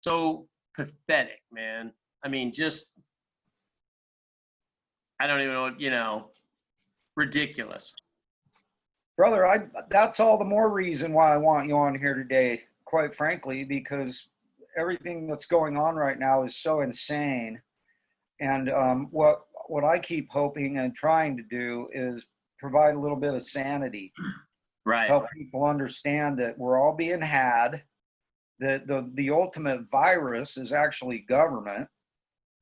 so pathetic, man. I mean, just, I don't even know, ridiculous. Brother, that's all the more reason why I want you on here today, quite frankly, because everything that's going on right now is so insane. And what I keep hoping and trying to do is provide a little bit of sanity. Right. Help people understand that we're all being had, that the ultimate virus is actually government.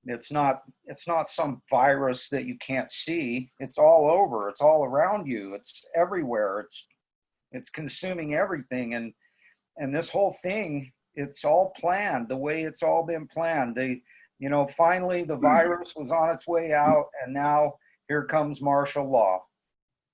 It's not some virus that you can't see. It's all over. It's all around you. It's everywhere. It's consuming everything. And this whole thing, it's all planned the way it's all been planned. Finally the virus was on its way out, and now here comes martial law.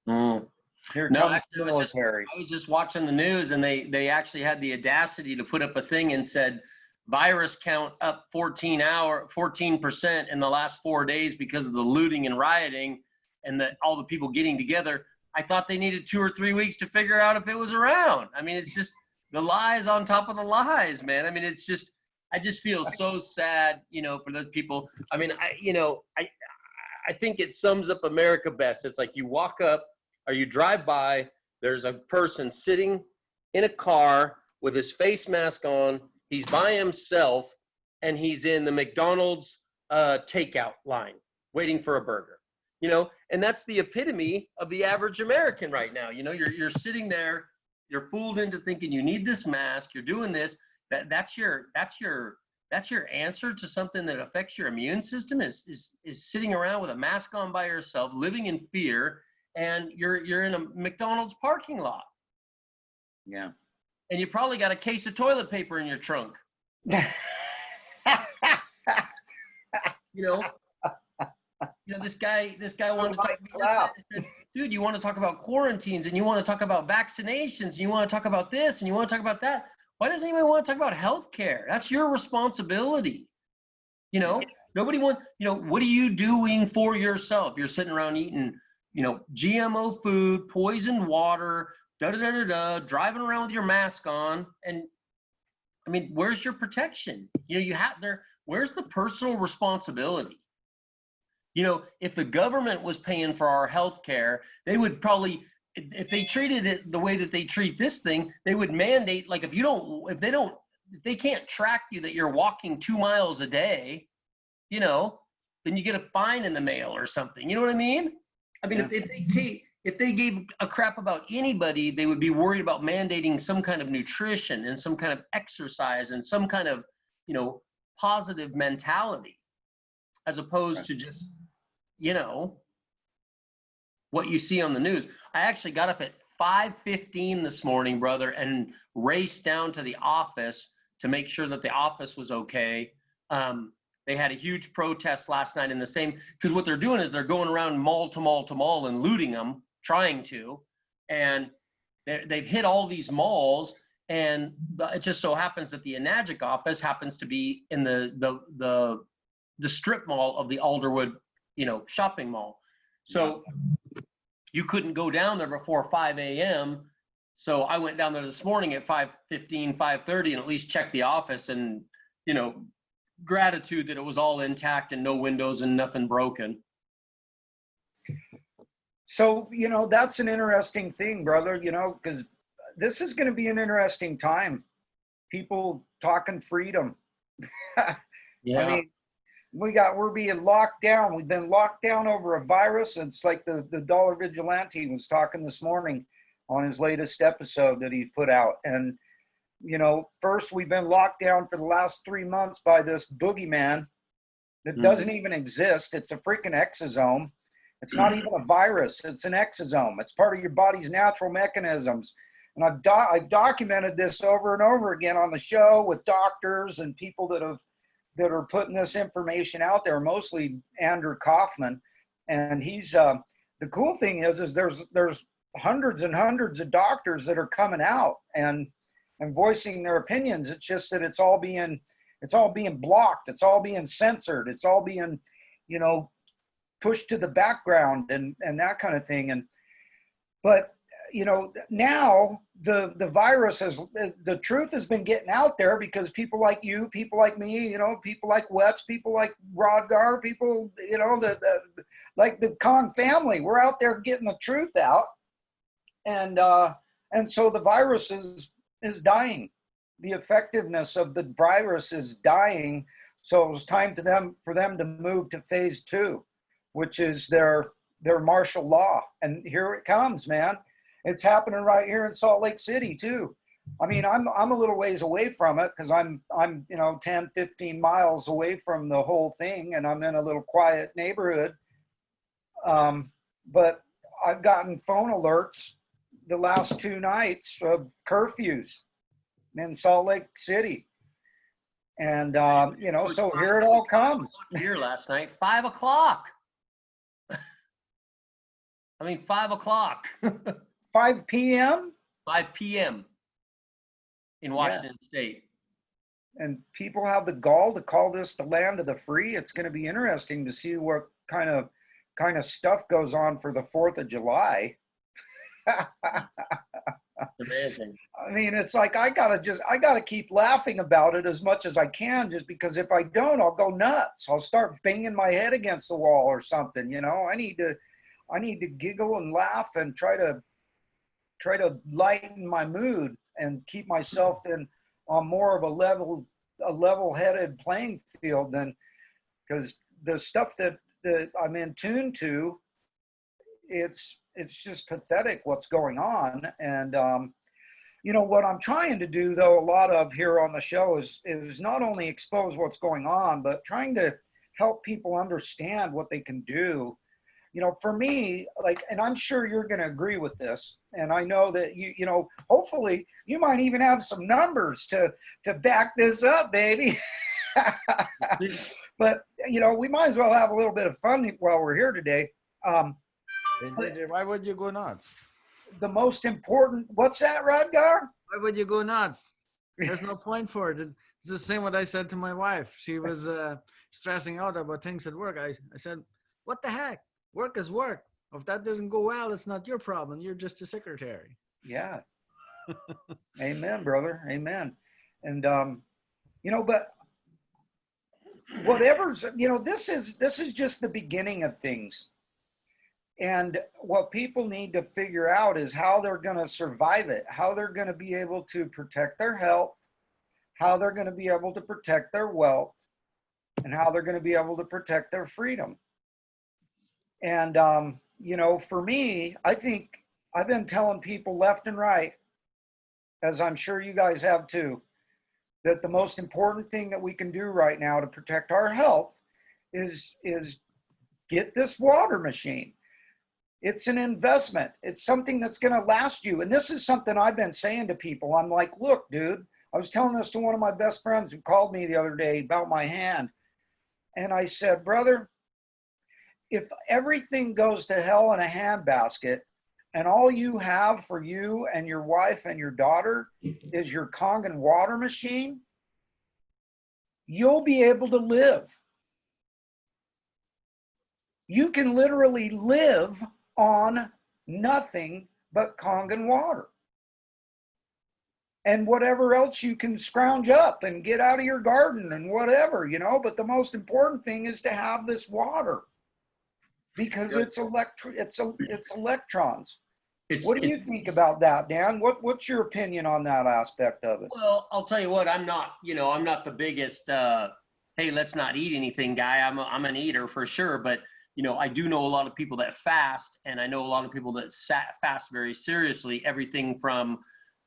Here comes the military. I was just watching the news, and they actually had the audacity to put up a thing and said, virus count up 14% in the last 4 days because of the looting and rioting and all the people getting together. I thought they needed 2 or 3 weeks to figure out if it was around. I mean, it's just the lies on top of the lies, man. I mean, I just feel so sad, for those people. I mean, I think it sums up America best. It's like you walk up or you drive by, there's a person sitting in a car with his face mask on. He's by himself, and he's in the McDonald's takeout line waiting for a burger, and that's the epitome of the average American right now. You're sitting there, you're fooled into thinking you need this mask, you're doing this. That's your answer to something that affects your immune system is sitting around with a mask on by yourself, living in fear, and you're in a McDonald's parking lot. Yeah. And you probably got a case of toilet paper in your trunk. This guy wanted to talk about this. Dude, you want to talk about quarantines, and you want to talk about vaccinations, and you want to talk about this, and you want to talk about that. Why doesn't anyone want to talk about healthcare? That's your responsibility. Nobody wants, what are you doing for yourself? You're sitting around eating, GMO food, poisoned water, driving around with your mask on. And I mean, where's your protection? Where's the personal responsibility? If the government was paying for our health care, they would probably, if they treated it the way that they treat this thing, they would mandate, like, if they can't track you that you're walking 2 miles a day, then you get a fine in the mail or something. You know what I mean? I mean, yeah. If they gave a crap about anybody, they would be worried about mandating some kind of nutrition and some kind of exercise and some kind of, positive mentality, as opposed to just, what you see on the news. I actually got up at 5:15 this morning, brother, and raced down to the office to make sure that the office was okay. They had a huge protest last night because what they're doing is they're going around mall to mall to mall and looting them, trying to, and they've hit all these malls, and it just so happens that the Enagic office happens to be in the strip mall of the Alderwood, shopping mall. So you couldn't go down there before 5 a.m. So I went down there this morning at 5:15, 5:30, and at least checked the office, and, gratitude that it was all intact and no windows and nothing broken. So, that's an interesting thing, brother, because this is going to be an interesting time. People talking freedom. Yeah. I mean, we're being locked down. We've been locked down over a virus. It's like the Dollar Vigilante was talking this morning on his latest episode that he put out. And, first we've been locked down for the last 3 months by this boogeyman that doesn't even exist. It's a freaking exosome. It's not even a virus. It's an exosome. It's part of your body's natural mechanisms. And I've documented this over and over again on the show with doctors and people that are putting this information out there, mostly Andrew Kaufman. And he's the cool thing is there's hundreds and hundreds of doctors that are coming out and voicing their opinions. It's just that it's all being blocked. It's all being censored. It's all being, pushed to the background and that kind of thing. But now the virus has, the truth has been getting out there because people like you, people like me, you know, people like Wets, people like Rodgar, people, you know, like the Kong family, we're out there getting the truth out. And so the virus is dying. The effectiveness of the virus is dying. So it was time for them to move to phase 2, which is their martial law. And here it comes, man. It's happening right here in Salt Lake City too. I mean, I'm a little ways away from it because I'm, you know, 10, 15 miles away from the whole thing, and I'm in a little quiet neighborhood. But I've gotten phone alerts the last 2 nights of curfews in Salt Lake City. And, you know, so here it all comes. Here last night, 5 o'clock. I mean, 5 o'clock. 5 p.m.? 5 p.m. in Washington State. And people have the gall to call this the land of the free. It's going to be interesting to see what kind of stuff goes on for the 4th of July. Amazing. I mean, it's like I gotta keep laughing about it as much as I can, just because if I don't, I'll go nuts. I'll start banging my head against the wall or something. You know, I need to giggle and laugh and try to lighten my mood and keep myself on more of a level-headed playing field than, because the stuff that I'm in tune to, it's just pathetic what's going on. And you know what I'm trying to do, though, a lot of here on the show is not only expose what's going on, but trying to help people understand what they can do. You know, for me, like, and I'm sure you're going to agree with this, and I know that you know, hopefully you might even have some numbers to back this up, baby. But you know, we might as well have a little bit of fun while we're here today. Why would you go nuts? The most important, what's that, Rodgar? Why would you go nuts? There's no point for it. It's the same what I said to my wife. She was stressing out about things at work. I said, what the heck? Work is work. If that doesn't go well, it's not your problem. You're just a secretary. Yeah. Amen, brother. Amen. And, you know, but whatever's, you know, this is just the beginning of things. And what people need to figure out is how they're going to survive it, how they're going to be able to protect their health, how they're going to be able to protect their wealth, and how they're going to be able to protect their freedom. And, you know, for me, I think I've been telling people left and right, as I'm sure you guys have too, that the most important thing that we can do right now to protect our health is get this water machine. It's an investment. It's something that's going to last you. And this is something I've been saying to people. I'm like, look, dude, I was telling this to one of my best friends who called me the other day about my hand. And I said, brother, if everything goes to hell in a handbasket and all you have for you and your wife and your daughter is your Kangen water machine, you'll be able to live. You can literally live on nothing but Kangen water and whatever else you can scrounge up and get out of your garden and whatever, you know. But the most important thing is to have this water because it's electrons. What do you think about that, Dan? What's your opinion on that aspect of it? Well, I'll tell you what, I'm not the biggest hey, let's not eat anything guy. I'm an eater for sure, but you know, I do know a lot of people that fast, and I know a lot of people that fast very seriously. Everything from,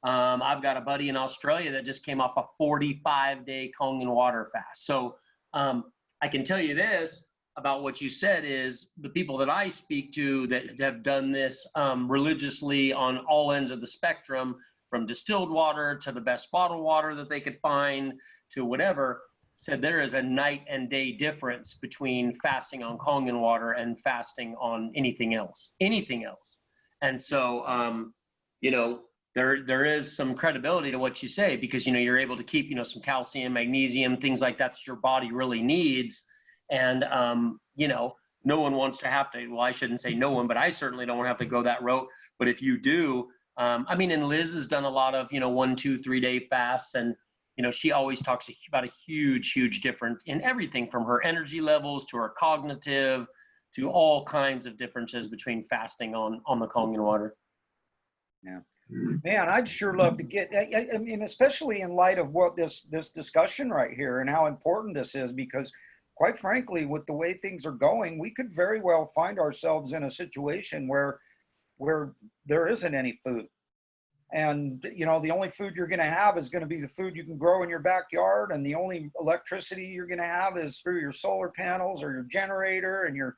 I've got a buddy in Australia that just came off a 45-day Kangen water fast. So I can tell you this about what you said is the people that I speak to that have done this religiously on all ends of the spectrum, from distilled water to the best bottled water that they could find to whatever, said there is a night and day difference between fasting on Kangen water and fasting on anything else. And so, you know, there is some credibility to what you say, because, you know, you're able to keep, you know, some calcium, magnesium, things like that your body really needs. And, you know, no one wants to have to, well, I shouldn't say no one, but I certainly don't have to go that route. But if you do, I mean, and Liz has done a lot of, 1, 2, 3 day fasts, and she always talks about a huge difference in everything from her energy levels to her cognitive to all kinds of differences between fasting on the Kangen water. Yeah. Man, I'd sure love to get, I mean, especially in light of what this discussion right here and how important this is, because quite frankly, with the way things are going, we could very well find ourselves in a situation where there isn't any food. And, the only food you're going to have is going to be the food you can grow in your backyard. And the only electricity you're going to have is through your solar panels or your generator and your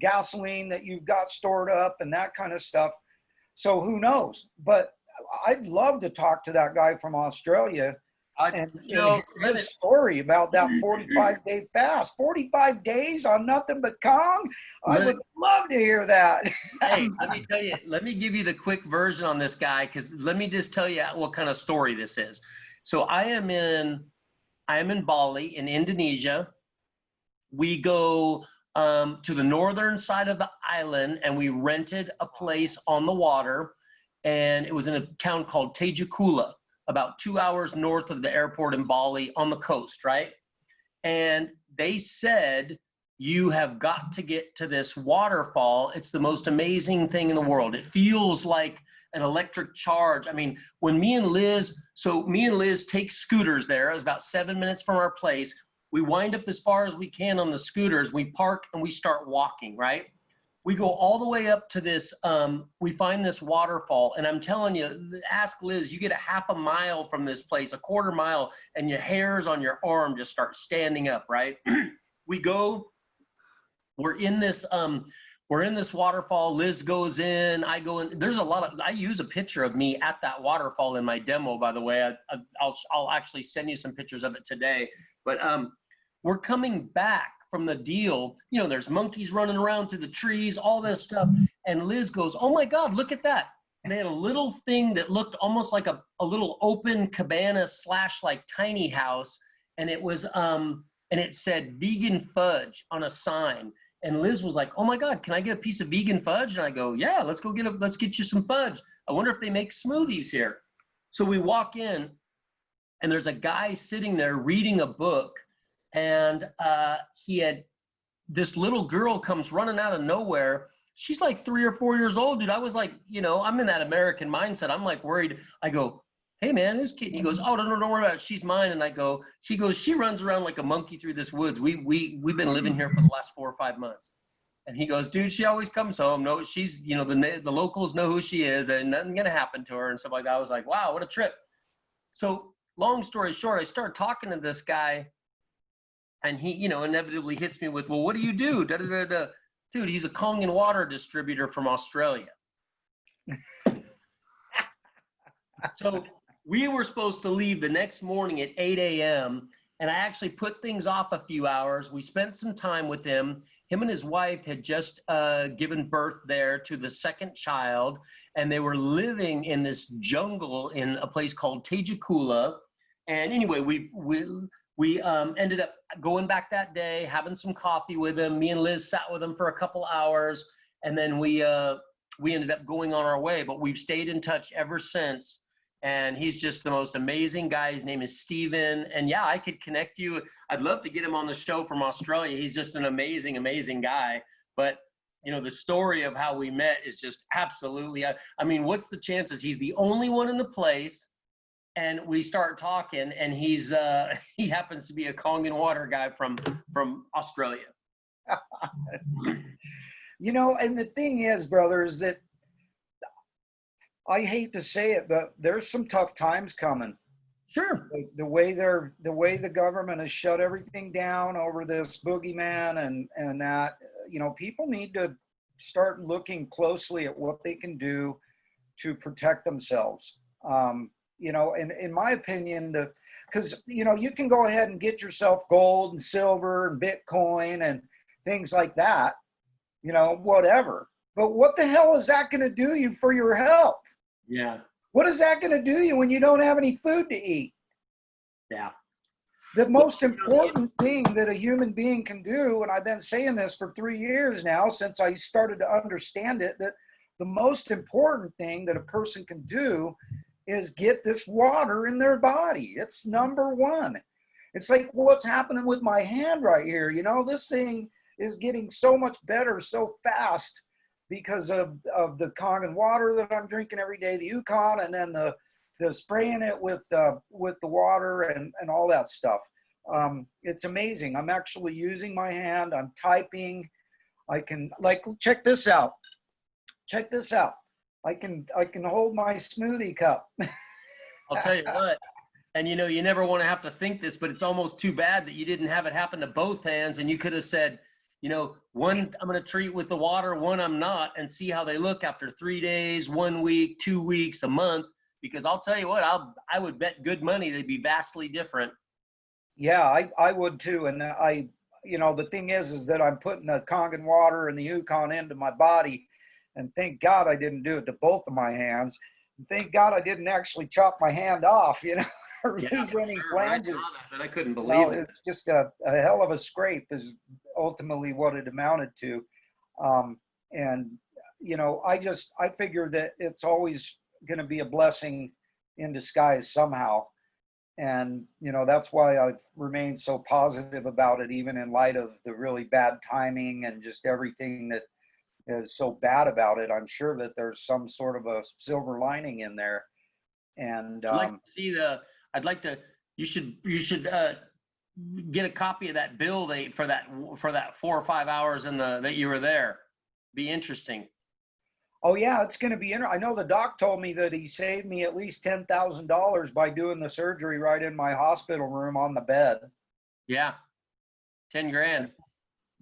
gasoline that you've got stored up and that kind of stuff. So who knows? But I'd love to talk to that guy from Australia and his story about that 45-day fast. 45 days on nothing but Kong? I would love to hear that. Hey, let me tell you, let me give you the quick version on this guy, because let me just tell you what kind of story this is. So I am in Bali in Indonesia. We go to the northern side of the island, and we rented a place on the water, and it was in a town called Tejakula, about 2 hours north of the airport in Bali on the coast, right? And they said, you have got to get to this waterfall. It's the most amazing thing in the world. It feels like an electric charge. I mean, when me and Liz take scooters there. It was about 7 minutes from our place. We wind up as far as we can on the scooters. We park and we start walking, right? We go all the way up to this, we find this waterfall, and I'm telling you, ask Liz, you get a half a mile from this place, a quarter mile, and your hairs on your arm just start standing up, right? We're in this waterfall. Liz goes in, I go in. I use a picture of me at that waterfall in my demo, by the way. I'll actually send you some pictures of it today. But we're coming back from the deal. There's monkeys running around through the trees, all this stuff. And Liz goes, oh my God, look at that. And they had a little thing that looked almost like a little open cabana / like tiny house. And it was, and it said vegan fudge on a sign. And Liz was like, oh my God, can I get a piece of vegan fudge? And I go, yeah, let's get you some fudge. I wonder if they make smoothies here. So we walk in, and there's a guy sitting there reading a book. And this little girl comes running out of nowhere. She's like 3 or 4 years old, dude. I was like, I'm in that American mindset. I'm like worried. I go, hey man, this kid. He goes, oh, no, don't worry about it. She's mine. And she goes, she runs around like a monkey through this woods. We've been living here for the last 4 or 5 months. And he goes, dude, she always comes home. No, she's, the locals know who she is. There's nothing gonna happen to her and stuff like that. I was like, wow, what a trip. So long story short, I start talking to this guy. And he, inevitably hits me with, well, what do you do? Da, da, da, da. Dude, he's a Kangen water distributor from Australia. So we were supposed to leave the next morning at 8 a.m. And I actually put things off a few hours. We spent some time with him. Him and his wife had just given birth there to the second child. And they were living in this jungle in a place called Tejakula. And anyway, we ended up going back that day, having some coffee with him. Me and Liz sat with him for a couple hours, and then we ended up going on our way. But we've stayed in touch ever since, and he's just the most amazing guy. His name is Steven, and yeah, I could connect you. I'd love to get him on the show from Australia. He's just an amazing, amazing guy. But the story of how we met is just absolutely. I mean, what's the chances? He's the only one in the place. And we start talking, and he happens to be a Kangen water guy from Australia. And the thing is, brother, is that I hate to say it, but there's some tough times coming. Sure. The way the government has shut everything down over this boogeyman and that, people need to start looking closely at what they can do to protect themselves. And in my opinion, because, you can go ahead and get yourself gold and silver and Bitcoin and things like that, whatever. But what the hell is that going to do you for your health? Yeah. What is that going to do you when you don't have any food to eat? Yeah. The most important thing that a human being can do, and I've been saying this for 3 years now, since I started to understand it, that the most important thing that a person can do is get this water in their body. It's number one. It's like what's happening with my hand right here. You know, this thing is getting so much better so fast because of the Kangen water that I'm drinking every day, the Yukon, and then the spraying it with the water and all that stuff. It's amazing. I'm actually using my hand. I'm typing. I can, like, check this out. Check this out. I can hold my smoothie cup. I'll tell you what. And you know, you never want to have to think this, but it's almost too bad that you didn't have it happen to both hands, and you could have said, you know, one I'm going to treat with the water, one I'm not, and see how they look after 3 days, 1 week, 2 weeks, a month. Because I'll tell you what, I would bet good money they'd be vastly different. Yeah, I would too. And you know, the thing is that I'm putting the Kangen water and the Yukon into my body. And thank God I didn't do it to both of my hands. And thank God I didn't actually chop my hand off, you know, or lose any flanges. I couldn't believe it. It's just a hell of a scrape is ultimately what it amounted to. And, you know, I figure that it's always going to be a blessing in disguise somehow. And, you know, that's why I've remained so positive about it, even in light of the really bad timing and just everything that is so bad about it. I'm sure that there's some sort of a silver lining in there. And I'd like to see you should get a copy of that bill for that 4 or 5 hours that you were there. Be interesting. Oh yeah, it's going to be I know the doc told me that he saved me at least $10,000 by doing the surgery right in my hospital room on the bed. Yeah. 10 grand.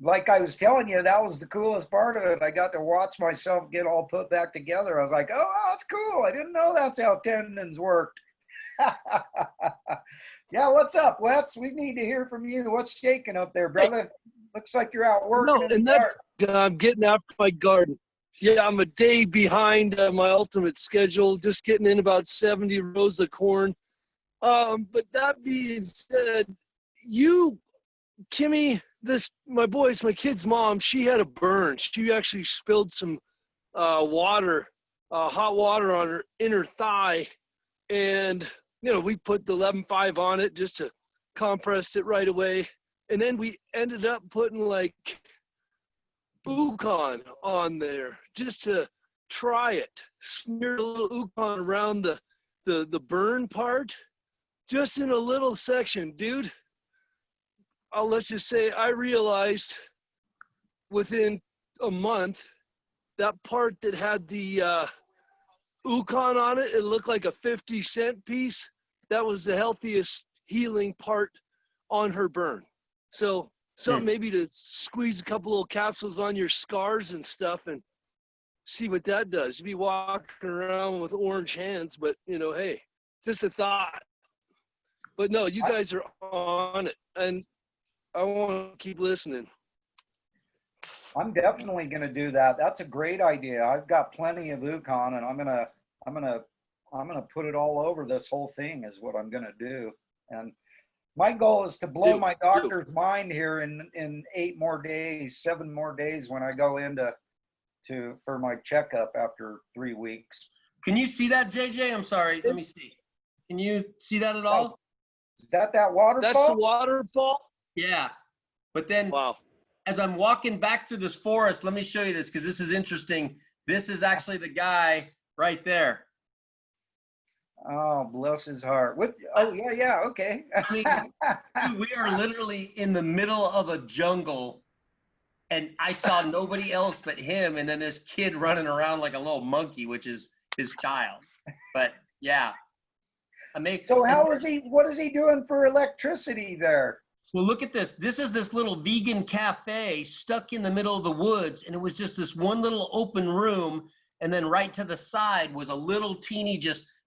Like I was telling you, that was the coolest part of it. I got to watch myself get all put back together. I was like, oh, that's cool. I didn't know that's how tendons worked. Yeah, what's up, Wes? We need to hear from you. What's shaking up there, brother? Looks like you're out working in the garden. I'm getting after my garden. Yeah, I'm a day behind my ultimate schedule, just getting in about 70 rows of corn. But that being said, Kimmy, my kid's mom, she had a burn. She actually spilled some hot water on her inner thigh. And, you know, we put the 11.5 on it just to compress it right away. And then we ended up putting like Ukon on there just to try it. Smeared a little Ukon around the burn part, just in a little section, dude. Let's just say I realized within a month that part that had the Ukon on it, it looked like a 50-cent piece. That was the healthiest healing part on her burn. So something maybe to squeeze a couple little capsules on your scars and stuff and see what that does. You'd be walking around with orange hands, but you know, hey, just a thought. But no, you guys are on it, and I want to keep listening. I'm definitely going to do that. That's a great idea. I've got plenty of Ukon, and I'm gonna put it all over this whole thing. Is what I'm going to do. And my goal is to blow my doctor's mind here in 8 more days, 7 more days when I go for my checkup after 3 weeks. Can you see that, JJ? I'm sorry. Let me see. Can you see that at all? Is that waterfall? That's the waterfall? Yeah. But then wow. As I'm walking back through this forest, let me show you this because this is interesting. This is actually the guy right there. Oh, bless his heart. What? Oh, yeah, okay. I mean, dude, we are literally in the middle of a jungle, and I saw nobody else but him, and then this kid running around like a little monkey, which is his child. But yeah. So what is he doing for electricity there? Well, look at this. This is this little vegan cafe stuck in the middle of the woods, and it was just this one little open room, and then right to the side was a little teeny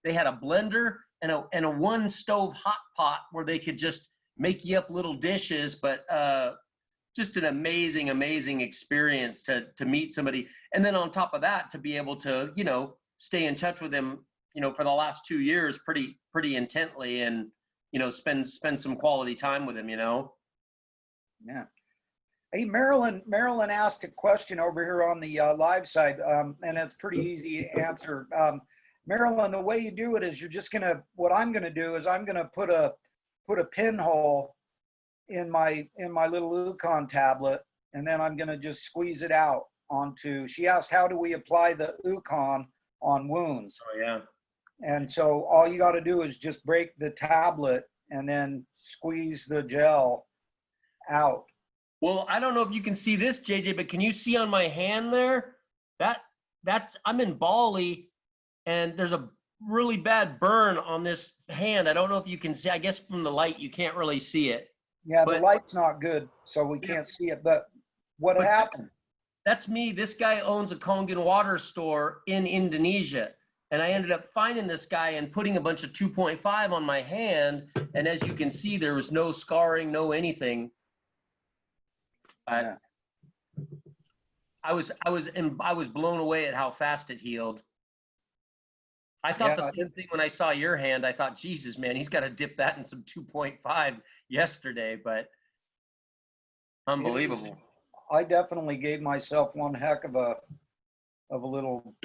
they had a blender and a one stove hot pot where they could just make you up little dishes, but just an amazing, amazing experience to meet somebody. And then on top of that, to be able to, you know, stay in touch with them, you know, for the last 2 years, pretty intently, and, you know, spend some quality time with him, you know? Yeah. Hey, Marilyn asked a question over here on the live side, and it's pretty easy to answer. Marilyn, the way you do it is you're just gonna, what I'm gonna do is I'm gonna put a pinhole in my little Ukon tablet, and then I'm gonna just squeeze it out onto, she asked, how do we apply the Ukon on wounds? Oh, yeah. And so all you gotta do is just break the tablet and then squeeze the gel out. Well, I don't know if you can see this, JJ, but can you see on my hand there? That's I'm in Bali, and there's a really bad burn on this hand. I don't know if you can see. I guess from the light you can't really see it. Yeah, but the light's not good, so we can't see it. But what happened? That's me. This guy owns a Kangen water store in Indonesia. And I ended up finding this guy and putting a bunch of 2.5 on my hand. And as you can see, there was no scarring, no anything. Yeah. I was blown away at how fast it healed. I thought the same thing when I saw your hand. I thought, Jesus, man, he's got to dip that in some 2.5 yesterday, but unbelievable. I definitely gave myself one heck of a little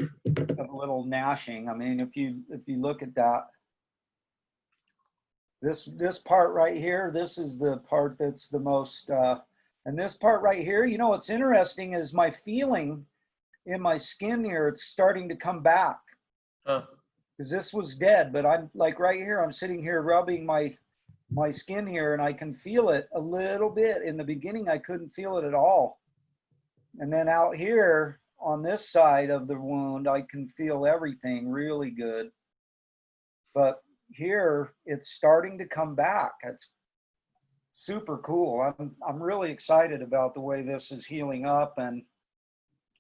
gnashing. I mean, if you look at that, this part right here, this is the part that's the most, and this part right here, you know, what's interesting is my feeling in my skin here, it's starting to come back. Because this was dead, but I'm like right here, I'm sitting here rubbing my skin here, and I can feel it a little bit. In the beginning, I couldn't feel it at all. And then out here on this side of the wound, I can feel everything really good. But here, it's starting to come back. It's super cool. I'm really excited about the way this is healing up, and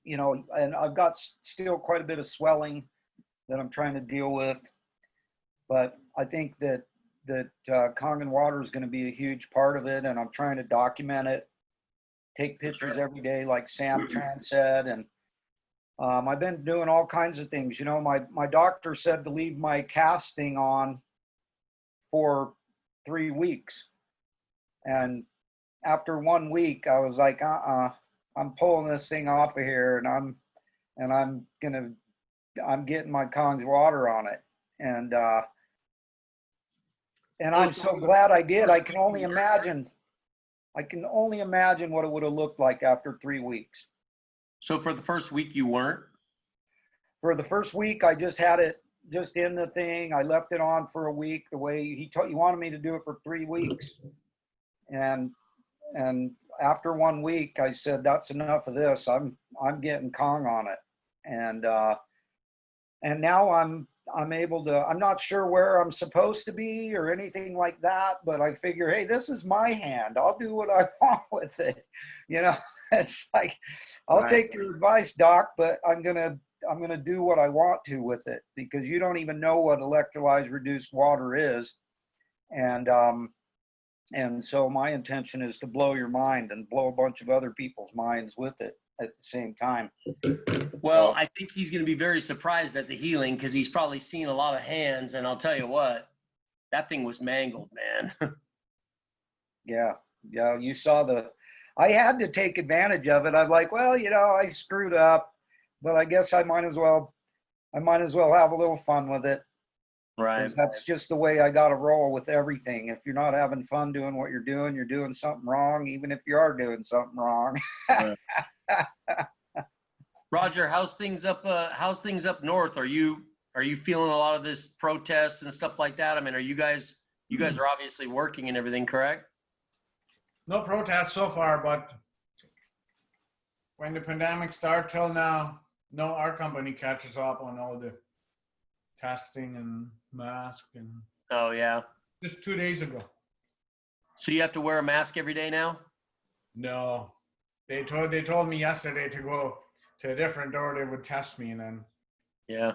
you know, and I've got still quite a bit of swelling that I'm trying to deal with, but I think that Kangen water is going to be a huge part of it, and I'm trying to document it, take pictures every day, like Sam Tran said, and I've been doing all kinds of things. You know, my doctor said to leave my casting on for 3 weeks, and after 1 week, I was like, I'm pulling this thing off of here, and I'm getting my Kangen water on it, and I'm so glad I did. I can only imagine what it would have looked like after 3 weeks. So for the first week, you weren't? For the first week, I just had it just in the thing. I left it on for a week. The way he wanted me to do it for 3 weeks, and after 1 week, I said, that's enough of this. I'm getting Kong on it, and now I'm able to, I'm not sure where I'm supposed to be or anything like that, but I figure, hey, this is my hand. I'll do what I want with it. You know, it's like, I'll take your advice, doc, but I'm going to do what I want to with it, because you don't even know what electrolyzed reduced water is. And so my intention is to blow your mind and blow a bunch of other people's minds with it at the same time. Well, I think he's going to be very surprised at the healing, because he's probably seen a lot of hands, and I'll tell you what, that thing was mangled, man. Yeah, you saw I had to take advantage of it. I'm like, well, you know, I screwed up, but I guess I might as well have a little fun with it. Right. That's just the way I got to roll with everything. If you're not having fun doing what you're doing something wrong, even if you are doing something wrong. Right. Roger, how's things up north? Are you feeling a lot of this protests and stuff like that? I mean, you guys are obviously working and everything, correct? No protests so far, but when the pandemic started till now, no, our company catches up on all the testing and mask, and oh yeah, just 2 days ago. So you have to wear a mask every day now? No, they told me yesterday to go to a different door. They would test me, and then yeah,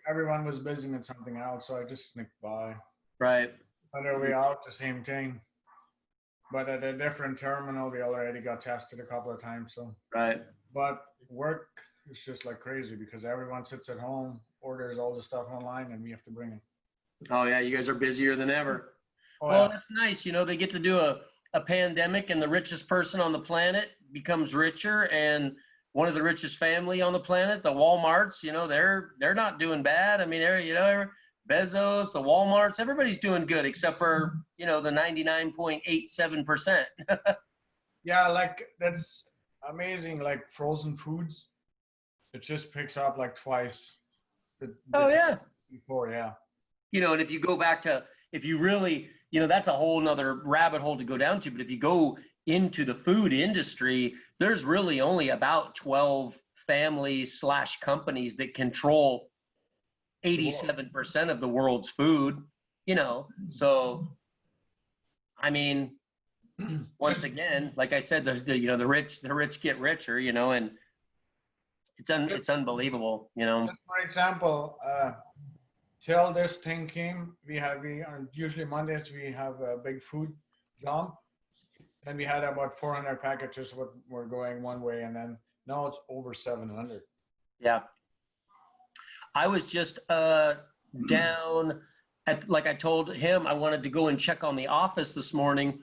everyone was busy with something else, so I just sneaked by. Right. On their way out, the same thing, but at a different terminal, they already got tested a couple of times. So right. But work is just like crazy, because everyone sits at home, orders all the stuff online, and we have to bring it. Oh yeah, you guys are busier than ever. Oh, Well, yeah. that's nice. You know, they get to do a a pandemic and the richest person on the planet becomes richer, and one of the richest family on the planet, the Walmarts, you know, they're not doing bad. I mean, you know, Bezos, the Walmarts, everybody's doing good except for, you know, the 99.87%. Yeah, like that's amazing. Like frozen foods, it just picks up like twice. Oh yeah. Before, yeah. You know, and if you go back to, if you really, you know, that's a whole nother rabbit hole to go down to, but if you go into the food industry, there's really only about 12 families / companies that control 87% of the world's food, you know. So I mean, once again, like I said, you know, the rich get richer, you know, and it's unbelievable, you know. Just for example, till this thing came, usually Mondays we have a big food jump, and we had about 400 packages what were going one way, and then now it's over 700. Yeah. I was just down at, like I told him, I wanted to go and check on the office this morning,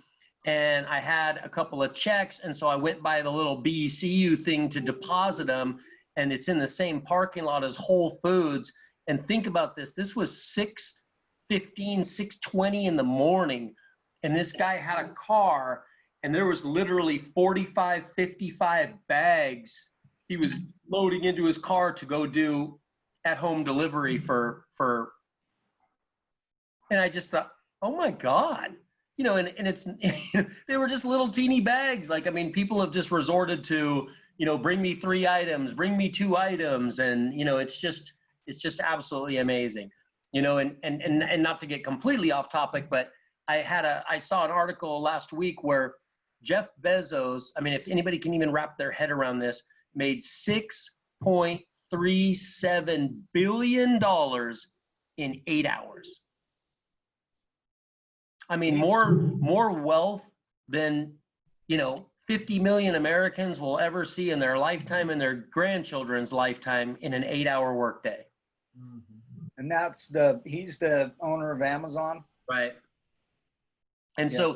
and I had a couple of checks, and so I went by the little BCU thing to deposit them, and it's in the same parking lot as Whole Foods. And think about this, this was 6:15, 6:20 in the morning, and this guy had a car, and there was literally 45, 55 bags he was loading into his car to go do at-home delivery for, and I just thought, oh my God, you know, and it's, they were just little teeny bags. Like, I mean, people have just resorted to, you know, bring me 3 items, bring me 2 items. And, you know, it's just absolutely amazing, you know, and not to get completely off topic, but I saw an article last week where Jeff Bezos, I mean, if anybody can even wrap their head around this, made $6.37 billion in 8 hours. I mean, more wealth than, you know, 50 million Americans will ever see in their lifetime and their grandchildren's lifetime in an 8-hour workday. And he's the owner of Amazon. Right. And yeah.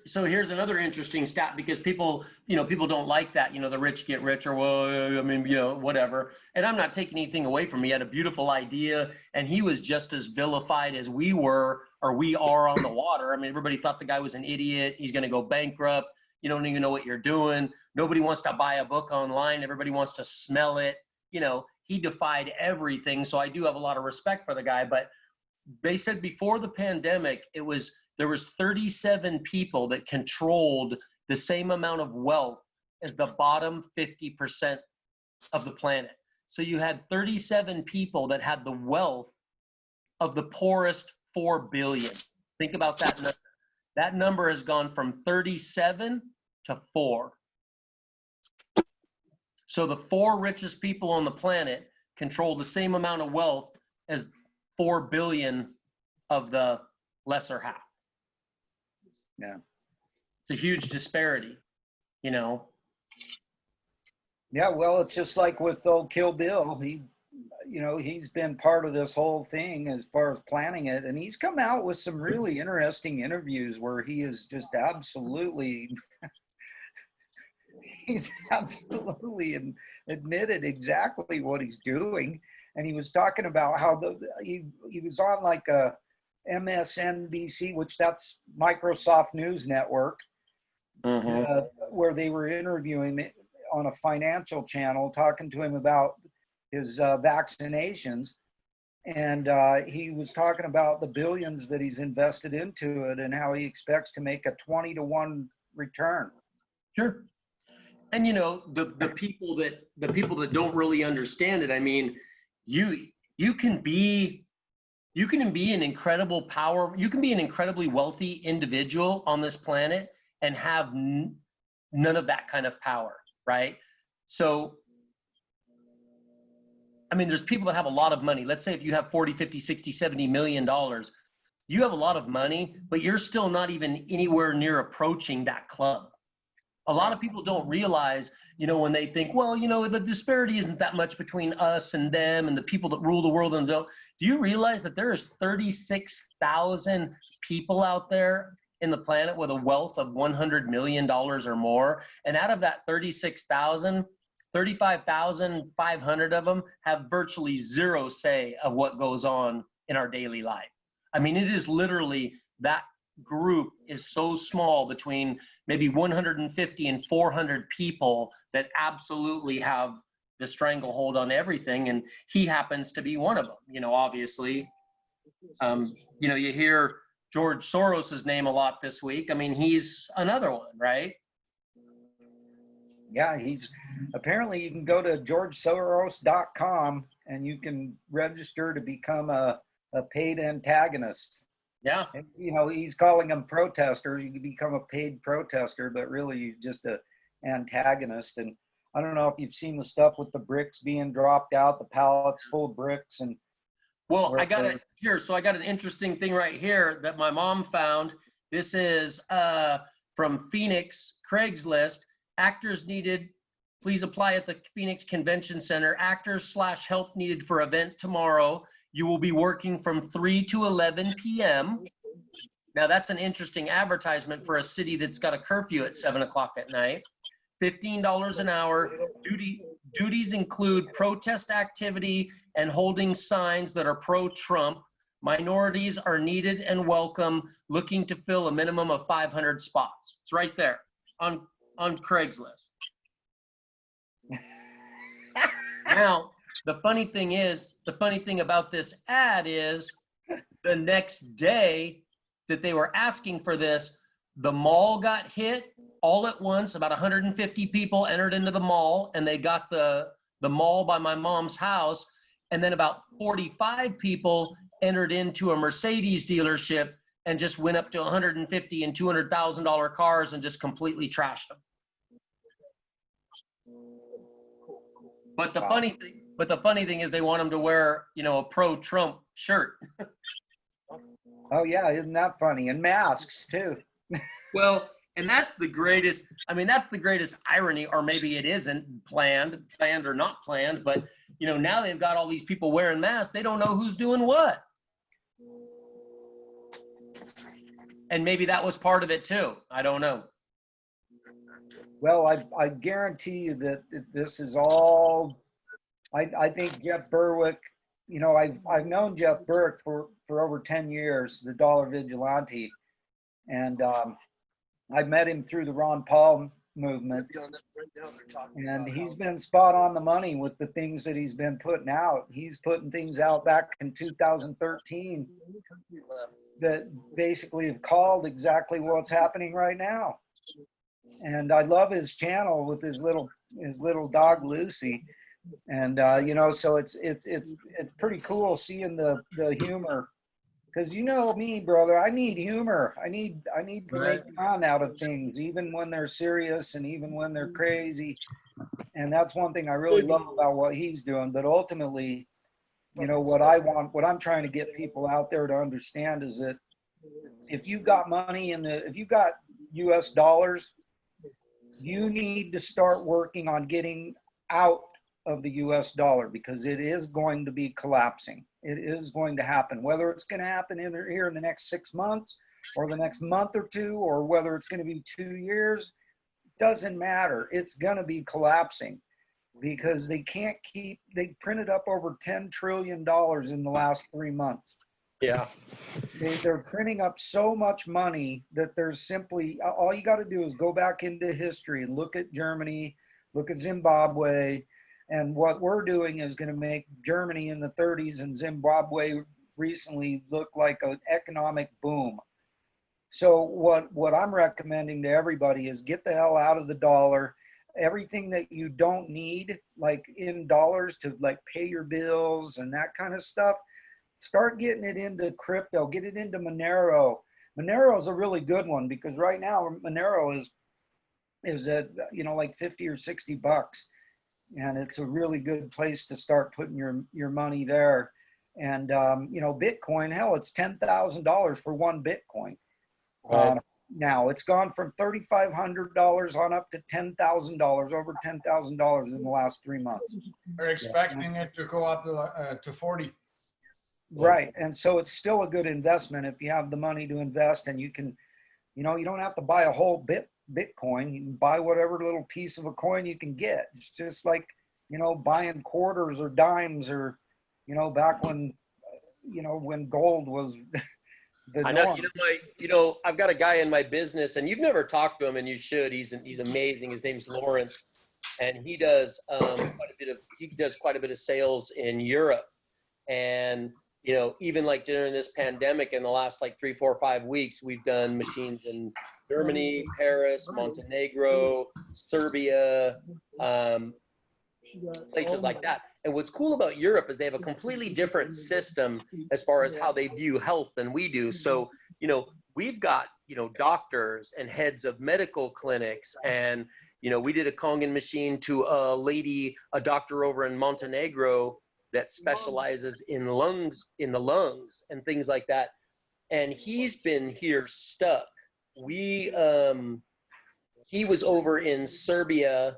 So here's another interesting stat, because people don't like that, you know, the rich get richer. Well, I mean, you know, whatever. And I'm not taking anything away from him. He had a beautiful idea, and he was just as vilified as we were, or we are, on the water. I mean, everybody thought the guy was an idiot. He's going to go bankrupt. You don't even know what you're doing. Nobody wants to buy a book online. Everybody wants to smell it. You know, he defied everything. So I do have a lot of respect for the guy. But they said before the pandemic, there was 37 people that controlled the same amount of wealth as the bottom 50% of the planet. So you had 37 people that had the wealth of the poorest 4 billion. Think about that number. That number has gone from 37 to 4. So the 4 richest people on the planet control the same amount of wealth as 4 billion of the lesser half. Yeah. It's a huge disparity, you know. Yeah, well, it's just like with old Kill Bill. He's been part of this whole thing as far as planning it, and he's come out with some really interesting interviews where he is just absolutely admitted exactly what he's doing. And he was talking about how he was on like a MSNBC, which that's Microsoft News Network, where they were interviewing on a financial channel, talking to him about his vaccinations. And he was talking about the billions that he's invested into it and how he expects to make a 20-to-1 return. Sure. And you know, the people that don't really understand it, I mean, you can be an incredible power, you can be an incredibly wealthy individual on this planet and have none of that kind of power, right? So I mean, there's people that have a lot of money. Let's say if you have 40, 50, 60, 70 million dollars, you have a lot of money, but you're still not even anywhere near approaching that club. A lot of people don't realize, you know, when they think, well, you know, the disparity isn't that much between us and them and the people that rule the world and don't. Do you realize that there is 36,000 people out there in the planet with a wealth of $100 million or more. And out of that 36,000, 35,500 of them have virtually zero say of what goes on in our daily life. I mean, it is literally, that group is so small, between maybe 150 and 400 people, that absolutely have the stranglehold on everything. And he happens to be one of them, you know, obviously. You know, you hear George Soros's name a lot this week. I mean, he's another one, right? Yeah, he's apparently, you can go to georgesoros.com and you can register to become a paid antagonist. Yeah. And, you know, he's calling them protesters. You can become a paid protester, but really you're just a antagonist. And I don't know if you've seen the stuff with the bricks being dropped out, the pallets full of bricks. And well, I got it here. So I got an interesting thing right here that my mom found. This is from Phoenix Craigslist. Actors needed, please apply at the Phoenix Convention Center. Actors/help needed for event tomorrow. You will be working from 3 to 11 p.m. Now that's an interesting advertisement for a city that's got a curfew at 7 o'clock at night. $15 an hour. Duties include protest activity and holding signs that are pro-Trump. Minorities are needed and welcome, looking to fill a minimum of 500 spots. It's right there on Craigslist. Now, the funny thing about this ad is the next day that they were asking for this, the mall got hit all at once. About 150 people entered into the mall, and they got the mall by my mom's house. And then about 45 people entered into a Mercedes dealership and just went up to 150 and $200,000 cars and just completely trashed them. But the funny thing is, they want them to wear, you know, a pro-Trump shirt. oh yeah, isn't that funny? And masks too. Well, and that's the greatest, I mean, that's the greatest irony, or maybe it isn't planned or not planned, but, you know, now they've got all these people wearing masks. They don't know who's doing what. And maybe that was part of it too. I don't know. Well, I guarantee you that this is all, I think Jeff Berwick, you know, I've known Jeff Berwick for over 10 years, the Dollar Vigilante. And I met him through the Ron Paul movement. And he's been spot on the money with the things that he's been putting out. He's putting things out back in 2013 that basically have called exactly what's happening right now. And I love his channel with his little dog Lucy. And you know, so it's pretty cool seeing the humor. Because you know me, brother, I need humor. I need to make fun out of things, even when they're serious and even when they're crazy. And that's one thing I really love about what he's doing. But ultimately, you know, what I'm trying to get people out there to understand is that if you've got money if you've got US dollars, you need to start working on getting out of the US dollar, because it is going to be collapsing. It is going to happen. Whether it's going to happen here in the next 6 months or the next month or two, or whether it's going to be 2 years, doesn't matter. It's going to be collapsing, because they printed up over $10 trillion in the last 3 months. Yeah. They're printing up so much money that there's simply, all you got to do is go back into history and look at Germany, look at Zimbabwe. And what we're doing is going to make Germany in the 30s and Zimbabwe recently look like an economic boom. So what I'm recommending to everybody is get the hell out of the dollar. Everything that you don't need, like in dollars to like pay your bills and that kind of stuff, start getting it into crypto, get it into Monero. Monero is a really good one, because right now Monero is at, you know, like 50 or 60 bucks. And it's a really good place to start putting your money there. And, you know, Bitcoin, hell, it's $10,000 for one Bitcoin. Right. Now it's gone from $3,500 on up to $10,000, over $10,000 in the last 3 months. We're expecting it to go up to 40. Right. And so it's still a good investment if you have the money to invest, and you can you know, you don't have to buy a whole Bitcoin. You can buy whatever little piece of a coin you can get. It's just like, you know, buying quarters or dimes, or, you know, back when, you know, when gold was the I know, norm. I've got a guy in my business, and you've never talked to him, and you should. He's amazing. His name's Lawrence, and he does quite a bit of sales in Europe. And even like during this pandemic, in the last like 3, 4, 5 weeks, we've done machines in Germany, Paris, Montenegro, Serbia, places like that. And what's cool about Europe is they have a completely different system as far as how they view health than we do. So, we've got, doctors and heads of medical clinics, and, we did a Kongan machine to a doctor over in Montenegro that specializes in the lungs and things like that. And he's been here stuck. He was over in Serbia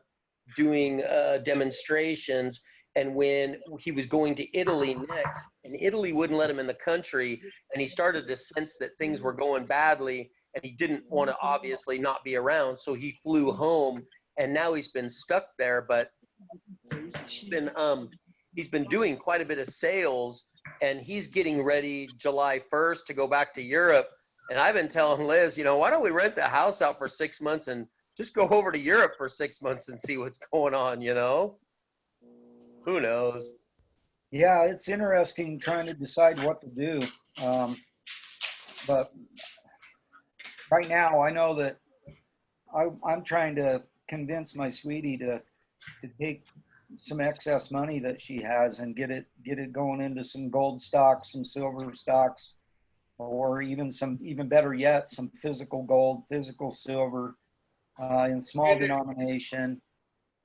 doing demonstrations, and when he was going to Italy next, and Italy wouldn't let him in the country, and he started to sense that things were going badly, and he didn't want to obviously not be around, so he flew home, and now he's been stuck there. But he's been doing quite a bit of sales, and he's getting ready July 1st to go back to Europe. And I've been telling Liz, why don't we rent the house out for 6 months and just go over to Europe for 6 months and see what's going on, Who knows? Yeah, it's interesting trying to decide what to do. But right now, I know that I'm trying to convince my sweetie to take some excess money that she has and get it going into some gold stocks, some silver stocks, or even better yet, some physical gold, physical silver in small denomination.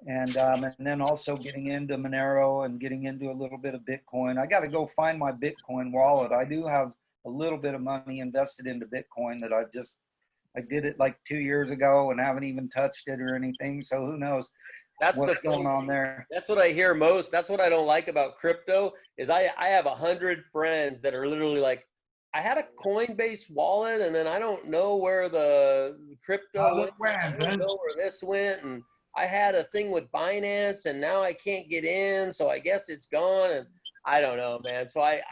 And then also getting into Monero and getting into a little bit of Bitcoin. I got to go find my Bitcoin wallet. I do have a little bit of money invested into Bitcoin that I did it like 2 years ago and haven't even touched it or anything. So who knows what's going on there. That's what I hear most. That's what I don't like about crypto is I have 100 friends that are literally like, I had a Coinbase wallet, and then I don't know where the crypto went. I don't know where this went. And I had a thing with Binance, and now I can't get in, so I guess it's gone. And I don't know, man. So I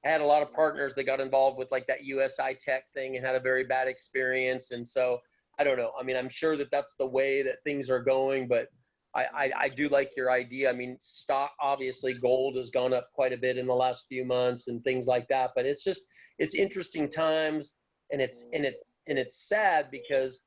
had a lot of partners that got involved with like that USI Tech thing and had a very bad experience. And so I don't know. I'm sure that that's the way that things are going, but I do like your idea. Stock, obviously gold has gone up quite a bit in the last few months and things like that, but it's interesting times, and it's sad because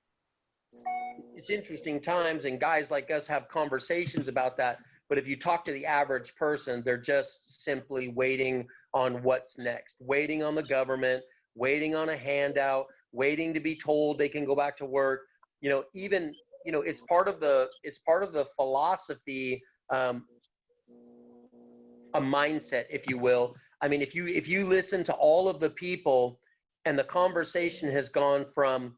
it's interesting times, and guys like us have conversations about that. But if you talk to the average person, they're just simply waiting on what's next, waiting on the government, waiting on a handout, waiting to be told they can go back to work. It's part of the philosophy, a mindset, if you will. If you listen to all of the people, and the conversation has gone from,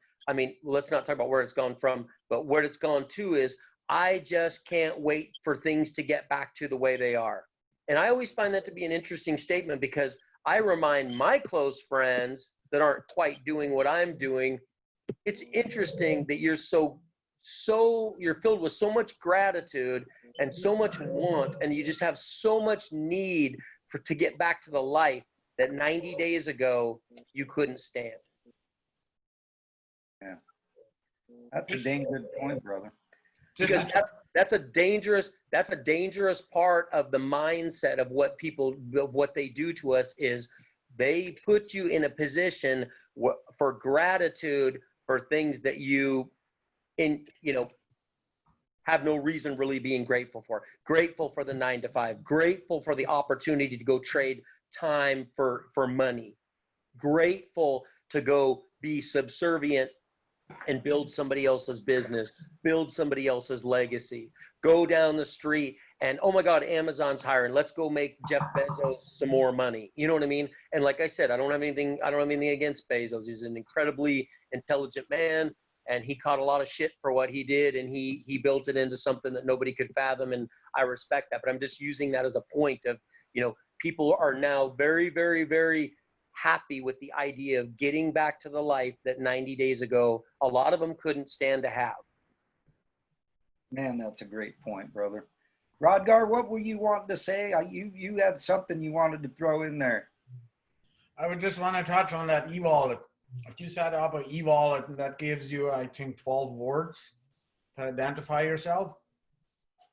let's not talk about where it's gone from, but where it's gone to is, I just can't wait for things to get back to the way they are. And I always find that to be an interesting statement, because I remind my close friends that aren't quite doing what I'm doing, it's interesting that you're you're filled with so much gratitude and so much want, and you just have so much need to get back to the life that 90 days ago you couldn't stand. Yeah, that's a dang good point, brother. Because that's a dangerous part of the mindset of what they do to us is they put you in a position for gratitude for things that you have no reason really being grateful for. Grateful for the 9 to 5, grateful for the opportunity to go trade time for money, grateful to go be subservient and build somebody else's business, build somebody else's legacy, go down the street and, oh my God, Amazon's hiring, let's go make Jeff Bezos some more money. You know what I mean? And like I said, I don't have anything against Bezos. He's an incredibly intelligent man, and he caught a lot of shit for what he did, and he built it into something that nobody could fathom, and I respect that. But I'm just using that as a point of, people are now very, very, very happy with the idea of getting back to the life that 90 days ago, a lot of them couldn't stand to have. Man, that's a great point, brother. Rodgar, what were you wanting to say? You had something you wanted to throw in there. I would just want to touch on that e-wallet. If you set up an e-wallet that gives you, I think, 12 words to identify yourself,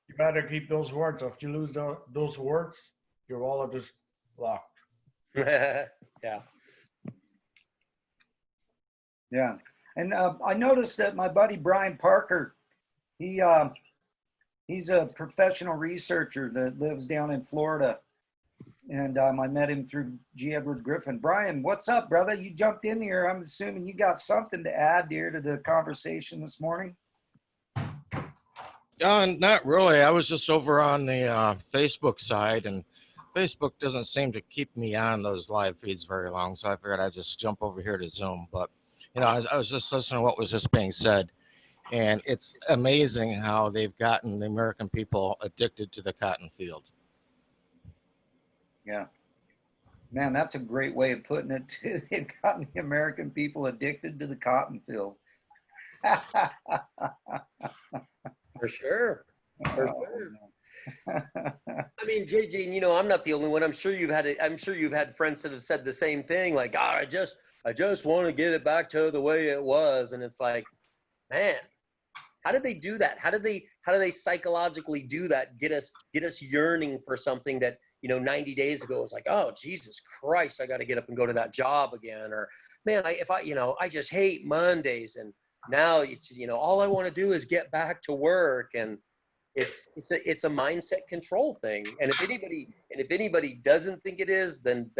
you better keep those words. If you lose those words, your wallet is locked. Yeah. Yeah. And I noticed that my buddy Brian Parker, he's a professional researcher that lives down in Florida. And I met him through G. Edward Griffin. Brian, what's up, brother? You jumped in here. I'm assuming you got something to add here to the conversation this morning. Not really. I was just over on the Facebook side, and Facebook doesn't seem to keep me on those live feeds very long, so I figured I'd just jump over here to Zoom. But, I was just listening to what was just being said, and it's amazing how they've gotten the American people addicted to the cotton field. Yeah. Man, that's a great way of putting it, too. They've gotten the American people addicted to the cotton field. For sure. For sure. I mean, JJ, I'm not the only one. I'm sure you've had friends that have said the same thing. Like, God, I just want to get it back to the way it was. And it's like, man, how did they do that? How do they psychologically do that? Get us yearning for something that, 90 days ago was like, oh, Jesus Christ, I got to get up and go to that job again. Or, man, I just hate Mondays. And now it's, all I want to do is get back to work. And it's a mindset control thing. And if anybody doesn't think it is, then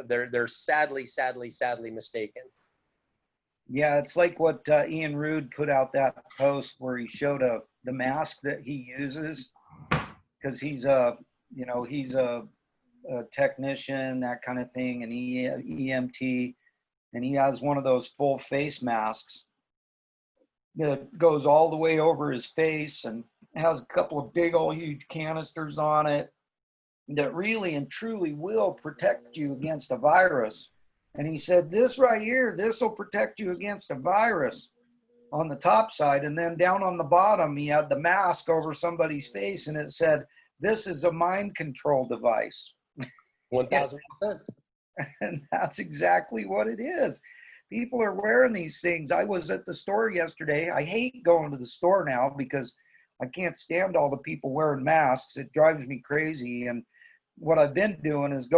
they're sadly mistaken. Yeah, it's like what Ian Rude put out that post where he showed the mask that he uses, because he's a technician, that kind of thing, and EMT, and he has one of those full face masks that goes all the way over his face and has a couple of big old huge canisters on it that really and truly will protect you against a virus. And he said, this right here, this will protect you against a virus on the top side. And then down on the bottom, he had the mask over somebody's face, and it said, this is a mind control device. 1,000%. And that's exactly what it is. People are wearing these things. I was at the store yesterday. I hate going to the store now because I can't stand all the people wearing masks. It drives me crazy. And what I've been doing is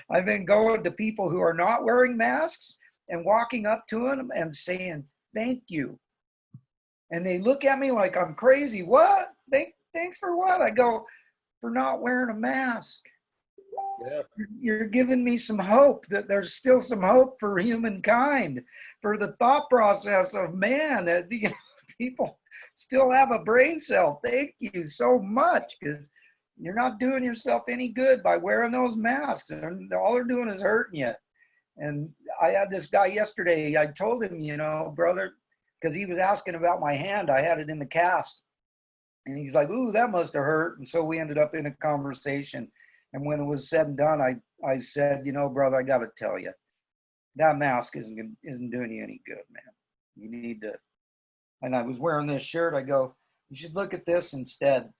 I've been going to people who are not wearing masks and walking up to them and saying, thank you. And they look at me like I'm crazy. What? Thanks for what? I go, for not wearing a mask. Yeah. You're giving me some hope that there's still some hope for humankind, for the thought process of man, that people still have a brain cell. Thank you so much, because you're not doing yourself any good by wearing those masks. And all they're doing is hurting you. And I had this guy yesterday. I told him, brother, because he was asking about my hand. I had it in the cast. And he's like, ooh, that must have hurt. And so we ended up in a conversation. And when it was said and done, I said, brother, I got to tell you, that mask isn't doing you any good, man. You need to. And I was wearing this shirt. I go, you should look at this instead.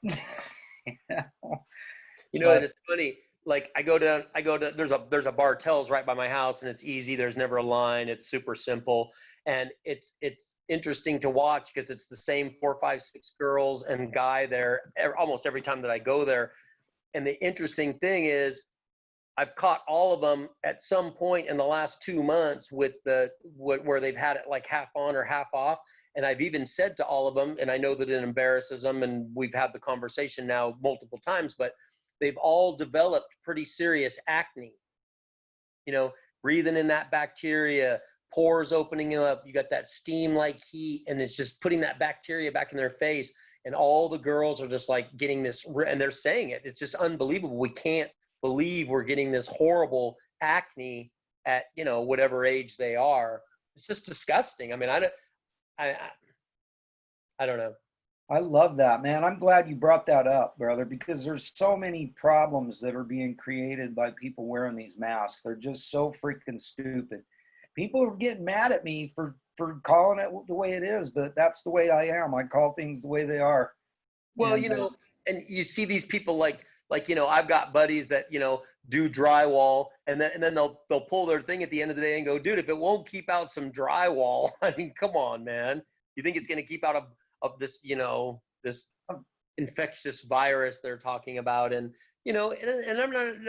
It's funny. Like I go to, there's a Bartell's right by my house, and it's easy. There's never a line. It's super simple. And it's interesting to watch because it's the same 4, 5, 6 girls and guy there almost every time that I go there. And the interesting thing is I've caught all of them at some point in the last 2 months with where they've had it like half on or half off. And I've even said to all of them, and I know that it embarrasses them, and we've had the conversation now multiple times, but they've all developed pretty serious acne, breathing in that bacteria, pores opening up, you got that steam like heat, and it's just putting that bacteria back in their face. And all the girls are just like getting this, and they're saying it. It's just unbelievable. We can't believe we're getting this horrible acne at, whatever age they are. It's just disgusting. I mean, I don't know. I love that, man. I'm glad you brought that up, brother, because there's so many problems that are being created by people wearing these masks. They're just so freaking stupid. People are getting mad at me for calling it the way it is, but that's the way I am. I call things the way they are. Well, And, you know, and you see these people like, you know, I've got buddies that, you know, do drywall, and then they'll pull their thing at the end of the day and go, dude, if it won't keep out some drywall, I mean, come on, man. You think it's going to keep out of this, you know, this infectious virus they're talking about? And, you know, and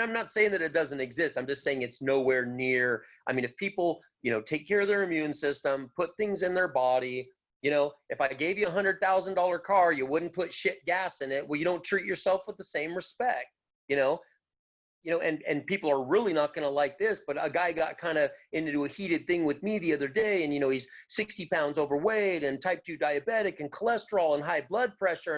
I'm not saying that it doesn't exist. I'm just saying it's nowhere near. I mean, if people, you know, take care of their immune system, put things in their body, you know, if I gave you $100,000 car, you wouldn't put shit gas in it. Well, you don't treat yourself with the same respect, you know, and people are really not going to like this, but a guy got kind of into a heated thing with me the other day, and, you know, he's 60 pounds overweight and type 2 diabetic and cholesterol and high blood pressure.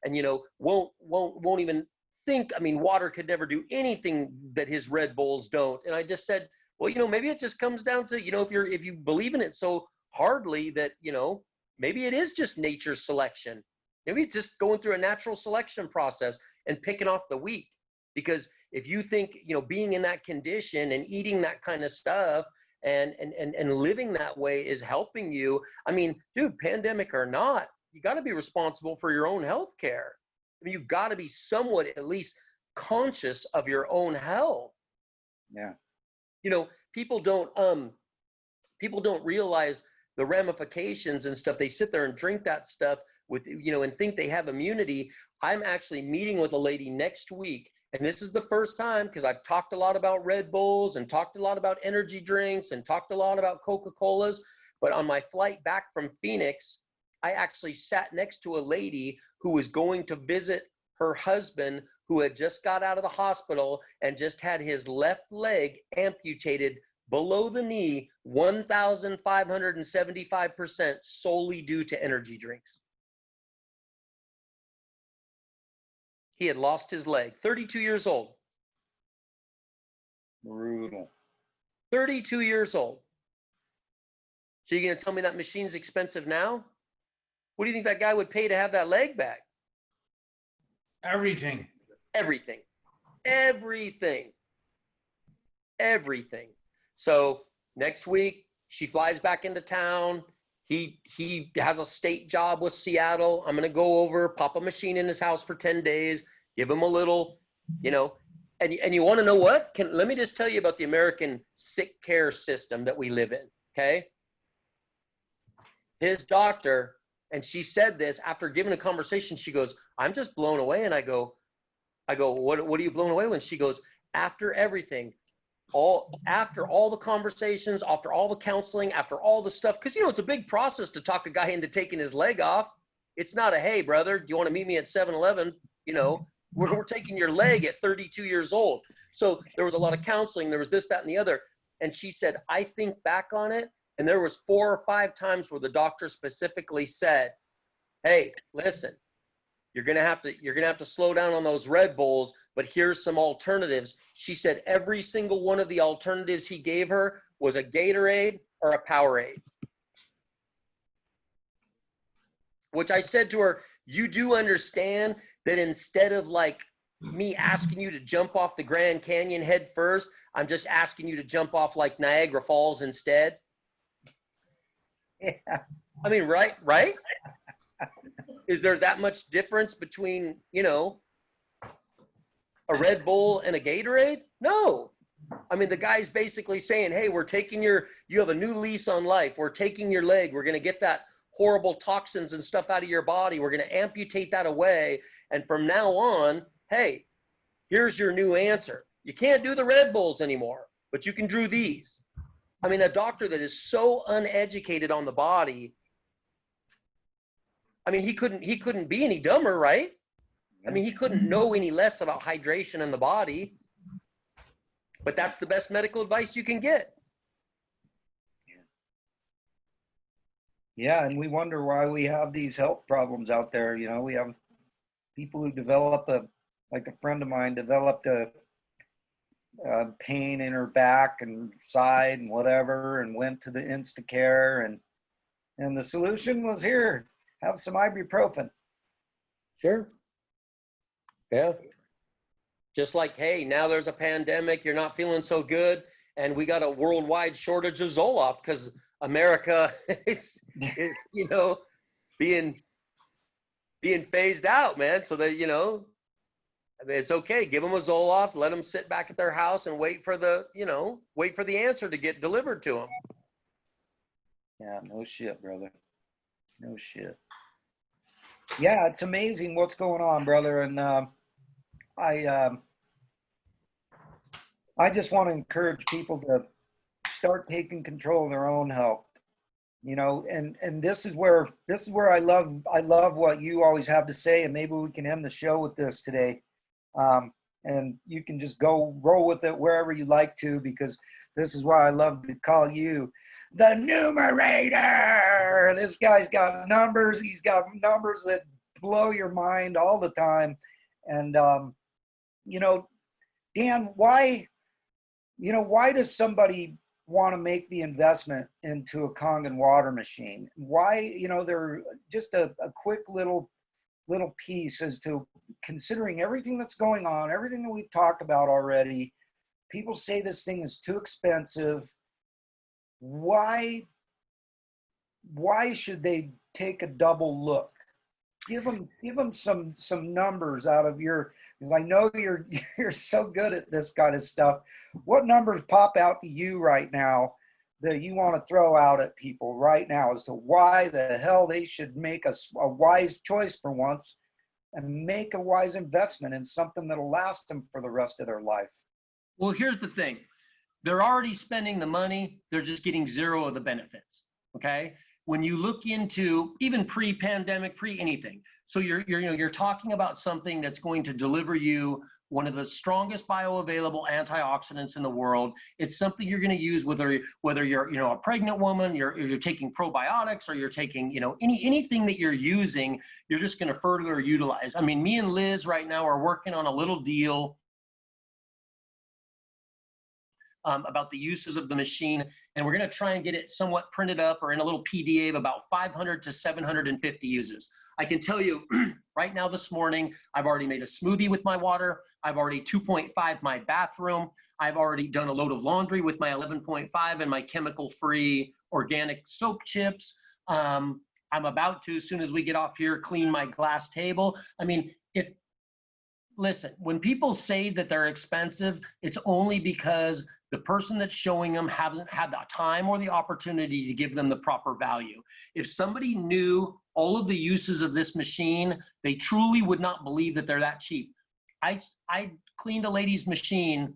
And you know, won't even think, I mean, water could never do anything that his Red Bulls don't. And I just said, well, you know, maybe it just comes down to, you know, if you believe in it so hardly that, you know, maybe it is just nature's selection. Maybe it's just going through a natural selection process and picking off the weak. Because if you think, you know, being in that condition and eating that kind of stuff and living that way is helping you, I mean, dude, pandemic or not, you got to be responsible for your own health care. I mean, you got to be somewhat at least conscious of your own health. yeah. You know, people don't realize the ramifications and stuff. They sit there and drink that stuff with, you know, and think they have immunity. I'm actually meeting with a lady next week. And this is the first time, because I've talked a lot about Red Bulls and talked a lot about energy drinks and talked a lot about Coca-Colas. But on my flight back from Phoenix, I actually sat next to a lady who was going to visit her husband, who had just got out of the hospital and just had his left leg amputated below the knee 1,575% solely due to energy drinks. He had lost his leg, 32 years old. Brutal. 32 years old. So you're going to tell me that machine's expensive now? What do you think that guy would pay to have that leg back? Everything. Everything. Everything. Everything. So next week, she flies back into town. He has a state job with Seattle. I'm going to go over, pop a machine in his house for 10 days, give him a little, you know, and you want to know what? Let me just tell you about the American sick care system that we live in, okay? His doctor, and she said this after giving a conversation, she goes, I'm just blown away. And I go, what are you blown away with? She goes, after everything, after all the conversations, after all the counseling, after all the stuff, because, you know, it's a big process to talk a guy into taking his leg off. It's not a, hey, brother, do you want to meet me at 7-Eleven? You know, we're taking your leg at 32 years old. So there was a lot of counseling. There was this, that, and the other. And she said, I think back on it, and there was 4 or 5 times where the doctor specifically said, hey, listen, you're gonna have to slow down on those Red Bulls, but here's some alternatives. She said every single one of the alternatives he gave her was a Gatorade or a Powerade. Which I said to her, you do understand that instead of like me asking you to jump off the Grand Canyon head first, I'm just asking you to jump off like Niagara Falls instead. Yeah. I mean, right? Is there that much difference between, you know, a Red Bull and a Gatorade? No. I mean, the guy's basically saying, hey, you have a new lease on life. We're taking your leg. We're going to get that horrible toxins and stuff out of your body. We're going to amputate that away. And from now on, hey, here's your new answer. You can't do the Red Bulls anymore, but you can do these. I mean, a doctor that is so uneducated on the body, I mean, he couldn't be any dumber, right? I mean, he couldn't know any less about hydration in the body, but that's the best medical advice you can get. Yeah, and we wonder why we have these health problems out there. You know, we have people who develop like a friend of mine developed a pain in her back and side and whatever, and went to the Instacare, and the solution was, here, have some ibuprofen. Sure. Yeah. Just like, hey, now there's a pandemic, you're not feeling so good, and we got a worldwide shortage of Zoloft because America is, you know, being phased out, man. So that, you know, I mean, it's okay. Give them a Zoloft, let them sit back at their house and wait for the, you know, wait for the answer to get delivered to them. Yeah, no shit, brother. No shit. Yeah, it's amazing what's going on, brother. And I just want to encourage people to start taking control of their own health. You know, and this is where I love what you always have to say, and maybe we can end the show with this today. And you can just go roll with it wherever you like to, because this is why I love to call you the numerator. This guy's got numbers. He's got numbers that blow your mind all the time. And, you know, Dan, why does somebody want to make the investment into a Kangen water machine? Why, you know, they're just a quick little piece as to considering everything that's going on, everything that we've talked about already. People say this thing is too expensive. Why should they take a double look? Give them some numbers out of your, because I know you're so good at this kind of stuff. What numbers pop out to you right now that you want to throw out at people right now as to why the hell they should make a wise choice for once and make a wise investment in something that'll last them for the rest of their life? Well, here's the thing. They're already spending the money. They're just getting zero of the benefits. Okay. When you look into even pre-pandemic, pre-anything, so you're talking about something that's going to deliver you one of the strongest bioavailable antioxidants in the world. It's something you're going to use whether you're a pregnant woman, you're taking probiotics, or you're taking anything that you're using, you're just going to further utilize. I mean, me and Liz right now are working on a little deal about the uses of the machine, and we're going to try and get it somewhat printed up or in a little PDA of about 500 to 750 uses. I can tell you right now this morning, I've already made a smoothie with my water. I've already 2.5 my bathroom. I've already done a load of laundry with my 11.5 and my chemical-free organic soap chips. I'm about to, as soon as we get off here, clean my glass table. I mean, listen, when people say that they're expensive, it's only because the person that's showing them hasn't had the time or the opportunity to give them the proper value. If somebody knew all of the uses of this machine, they truly would not believe that they're that cheap. I cleaned a lady's machine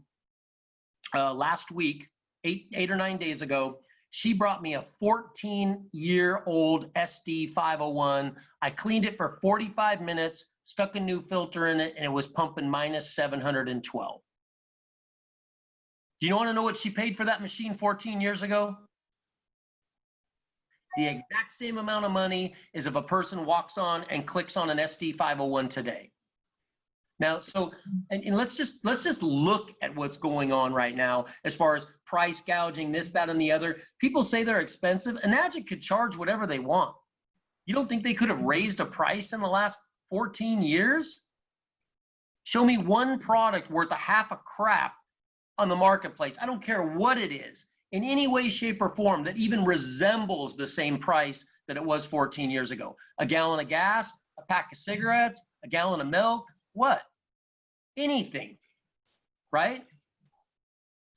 last week, eight or 9 days ago. She brought me a 14-year-old SD 501. I cleaned it for 45 minutes, stuck a new filter in it, and it was pumping minus 712. Do you want to know what she paid for that machine 14 years ago? The exact same amount of money as if a person walks on and clicks on an SD 501 today. Now, so, and let's just look at what's going on right now as far as price gouging, this, that, and the other. People say they're expensive. Enagic could charge whatever they want. You don't think they could have raised a price in the last 14 years? Show me one product worth a half a crap on the marketplace. I don't care what it is, in any way, shape, or form that even resembles the same price that it was 14 years ago. A gallon of gas, a pack of cigarettes, a gallon of milk, what? Anything, right?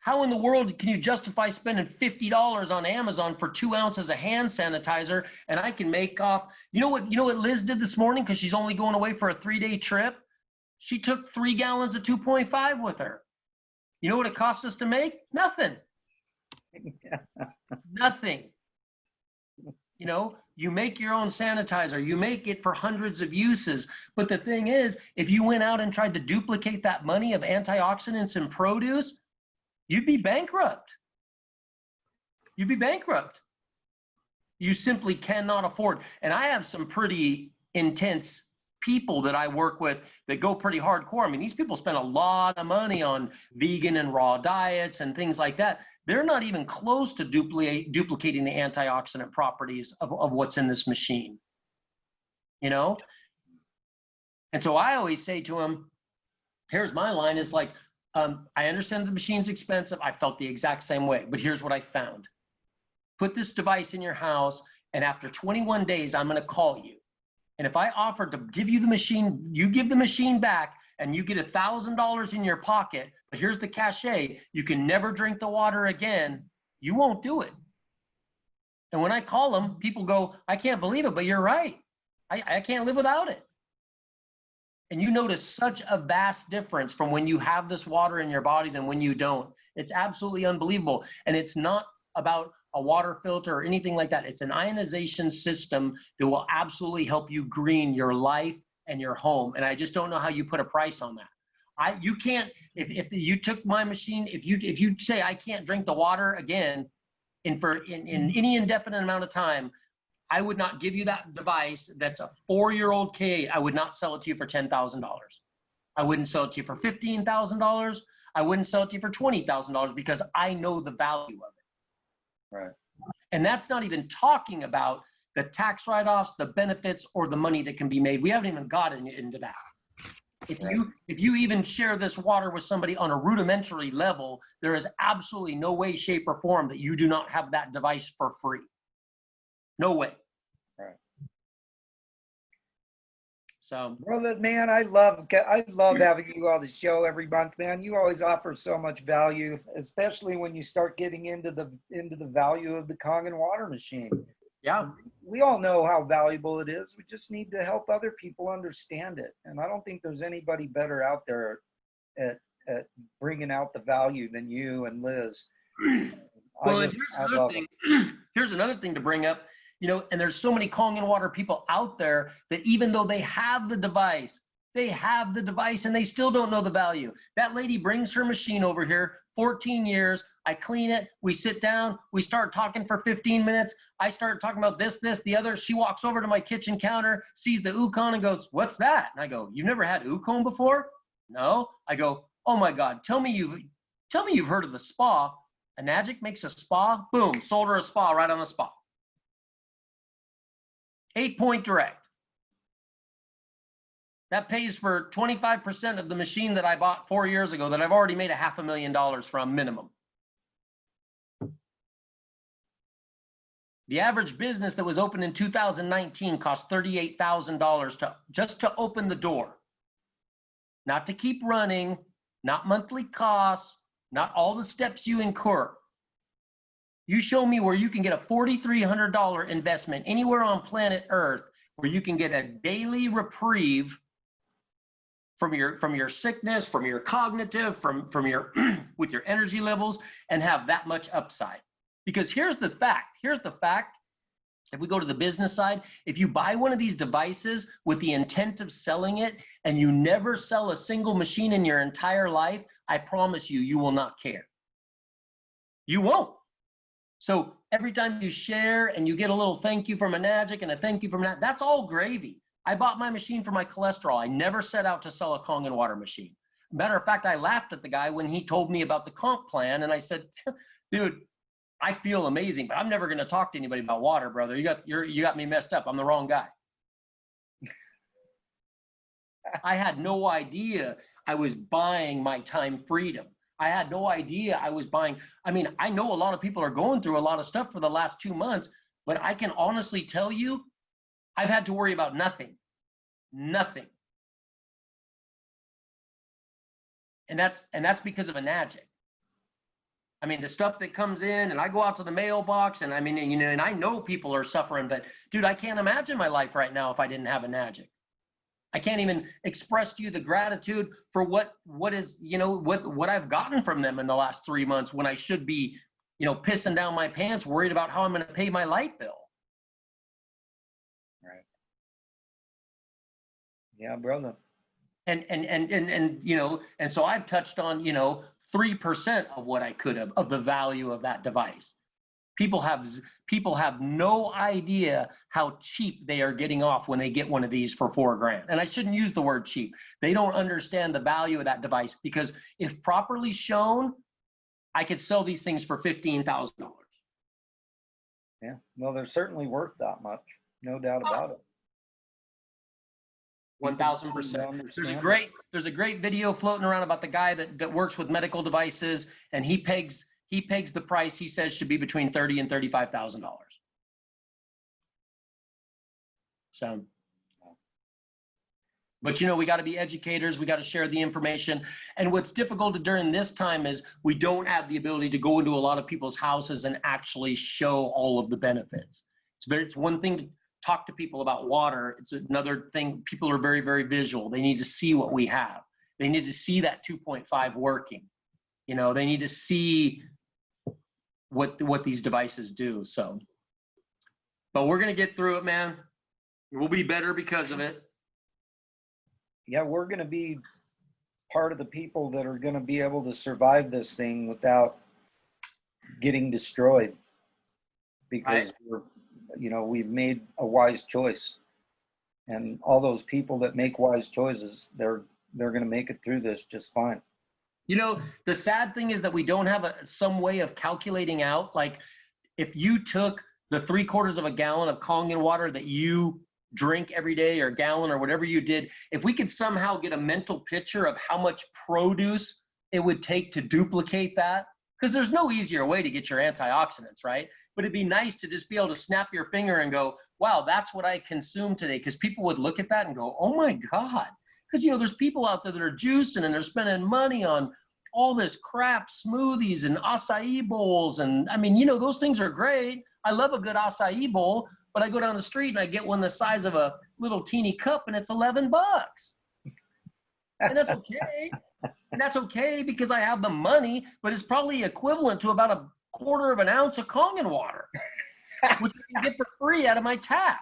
How in the world can you justify spending $50 on Amazon for 2 ounces of hand sanitizer, and I can make off, you know what Liz did this morning, because she's only going away for a 3-day trip? She took 3 gallons of 2.5 with her. You know what it costs us to make? Nothing. Nothing. You know, you make your own sanitizer, you make it for hundreds of uses. But the thing is, if you went out and tried to duplicate that money of antioxidants and produce, you'd be bankrupt. You'd be bankrupt. You simply cannot afford. And I have some pretty intense people that I work with that go pretty hardcore. I mean, these people spend a lot of money on vegan and raw diets and things like that. They're not even close to duplicating the antioxidant properties of what's in this machine. You know, And so I always say to them, here's my line is like, I understand the machine's expensive. I felt the exact same way, but here's what I found. Put this device in your house, and after 21 days, I'm going to call you. And if I offer to give you the machine, you give the machine back, and you get $1,000 in your pocket, but here's the cachet, you can never drink the water again, you won't do it. And when I call them, people go, I can't believe it, but you're right. I can't live without it. And you notice such a vast difference from when you have this water in your body than when you don't. It's absolutely unbelievable. And it's not about a water filter or anything like that. It's an ionization system that will absolutely help you green your life and your home. And I just don't know how you put a price on that. You can't, if you took my machine, if you say I can't drink the water again in any indefinite amount of time, I would not give you that device that's a 4-year-old K. I would not sell it to you for $10,000. I wouldn't sell it to you for $15,000. I wouldn't sell it to you for $20,000 because I know the value of it. Right. And that's not even talking about the tax write-offs, the benefits, or the money that can be made. We haven't even gotten into that. If you even share this water with somebody on a rudimentary level, there is absolutely no way, shape, or form that you do not have that device for free. No way. Right. So, brother, man, I love having you on the show every month, man. You always offer so much value, especially when you start getting into the value of the Kangen water machine. yeah. We all know how valuable it is. We just need to help other people understand it. And I don't think there's anybody better out there at bringing out the value than you and Liz. Well, and here's another thing to bring up, and there's so many Kangen water people out there that even though they have the device and they still don't know the value. That lady brings her machine over here, 14 years. I clean it. We sit down. We start talking for 15 minutes. I start talking about this, the other. She walks over to my kitchen counter, sees the Ukon and goes, what's that? And I go, you've never had Ukon before? No. I go, oh my God, tell me you've heard of the spa. Enagic makes a spa. Boom, sold her a spa right on the spot. 8-point direct. That pays for 25% of the machine that I bought 4 years ago that I've already made $500,000 from minimum. The average business that was opened in 2019 cost $38,000 just to open the door. Not to keep running, not monthly costs, not all the steps you incur. You show me where you can get a $4,300 investment anywhere on planet Earth where you can get a daily reprieve from your sickness, from your cognitive, from your with your energy levels, and have that much upside. Because here's the fact. If we go to the business side, if you buy one of these devices with the intent of selling it and you never sell a single machine in your entire life, I promise you, you will not care. You won't. So every time you share and you get a little thank you from Enagic and a thank you from that, that's all gravy. I bought my machine for my cholesterol. I never set out to sell a Kangen water machine. Matter of fact, I laughed at the guy when he told me about the comp plan, and I said, dude, I feel amazing, but I'm never going to talk to anybody about water, brother. You got me messed up. I'm the wrong guy. I had no idea I was buying my time freedom. I had no idea I was buying. I mean, I know a lot of people are going through a lot of stuff for the last 2 months, but I can honestly tell you, I've had to worry about nothing. And that's because of Enagic. I mean, the stuff that comes in, and I go out to the mailbox, and I mean, and I know people are suffering, but dude, I can't imagine my life right now if I didn't have Enagic. I can't even express to you the gratitude for what is, what I've gotten from them in the last 3 months when I should be, pissing down my pants, worried about how I'm going to pay my light bill. Right. Yeah, brother. And so I've touched on, 3% of what I could have of the value of that device. People have no idea how cheap they are getting off when they get one of these for $4,000. And I shouldn't use the word cheap. They don't understand the value of that device, because if properly shown, I could sell these things for $15,000. Yeah, well, they're certainly worth that much. No doubt about it. 1000%. There's a great video floating around about the guy that works with medical devices, and he pegs the price he says should be between $30,000 and $35,000. So, but we got to be educators. We got to share the information. And what's difficult during this time is we don't have the ability to go into a lot of people's houses and actually show all of the benefits. It's one thing to talk to people about water. It's another thing. People are very, very visual. They need to see what we have. They need to see that 2.5 working. They need to see what these devices do. So, but we're going to get through it, man. We'll be better because of it. Yeah, we're going to be part of the people that are going to be able to survive this thing without getting destroyed, because we've made a wise choice, and all those people that make wise choices, they're going to make it through this just fine. The sad thing is that we don't have some way of calculating out, like, if you took the 3/4 of a gallon of Kangen water that you drink every day, or a gallon, or whatever you did, if we could somehow get a mental picture of how much produce it would take to duplicate that, because there's no easier way to get your antioxidants, right? But it'd be nice to just be able to snap your finger and go, wow, that's what I consumed today. Because people would look at that and go, oh my God. Because, there's people out there that are juicing and they're spending money on all this crap smoothies and acai bowls. And I mean, those things are great. I love a good acai bowl, but I go down the street and I get one the size of a little teeny cup and it's $11. And that's okay. And that's okay because I have the money, but it's probably equivalent to about 1/4 of an ounce of Kangen water, which I can get for free out of my tap.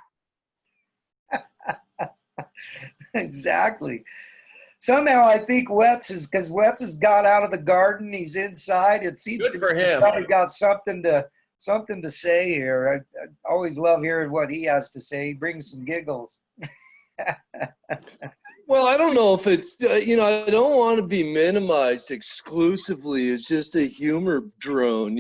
Exactly. Somehow I think Wetz has got out of the garden. He's inside. It seems Good for him. He's probably got something to say here. I always love hearing what he has to say. He brings some giggles. Well, I don't know if it's, I don't want to be minimized exclusively as just a humor drone,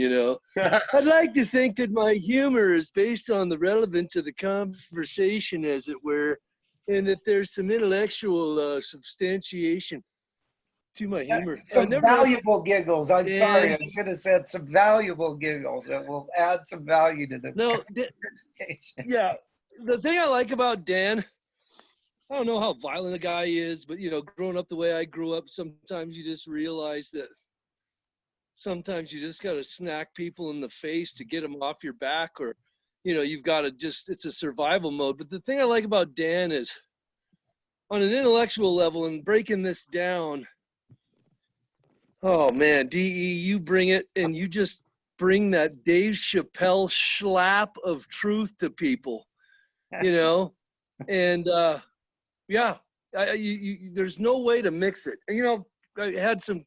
I'd like to think that my humor is based on the relevance of the conversation, as it were, and that there's some intellectual substantiation to my humor. Some valuable giggles. I'm sorry. I should have said some valuable giggles that will add some value to the conversation. Yeah. The thing I like about Dan, I don't know how violent a guy he is, but, growing up the way I grew up, sometimes you just realize that sometimes you just got to smack people in the face to get them off your back, or, you've got to it's a survival mode. But the thing I like about Dan is, on an intellectual level and breaking this down, oh man, DE, you bring it, and you just bring that Dave Chappelle slap of truth to people, and yeah, there's no way to mix it. And, I had some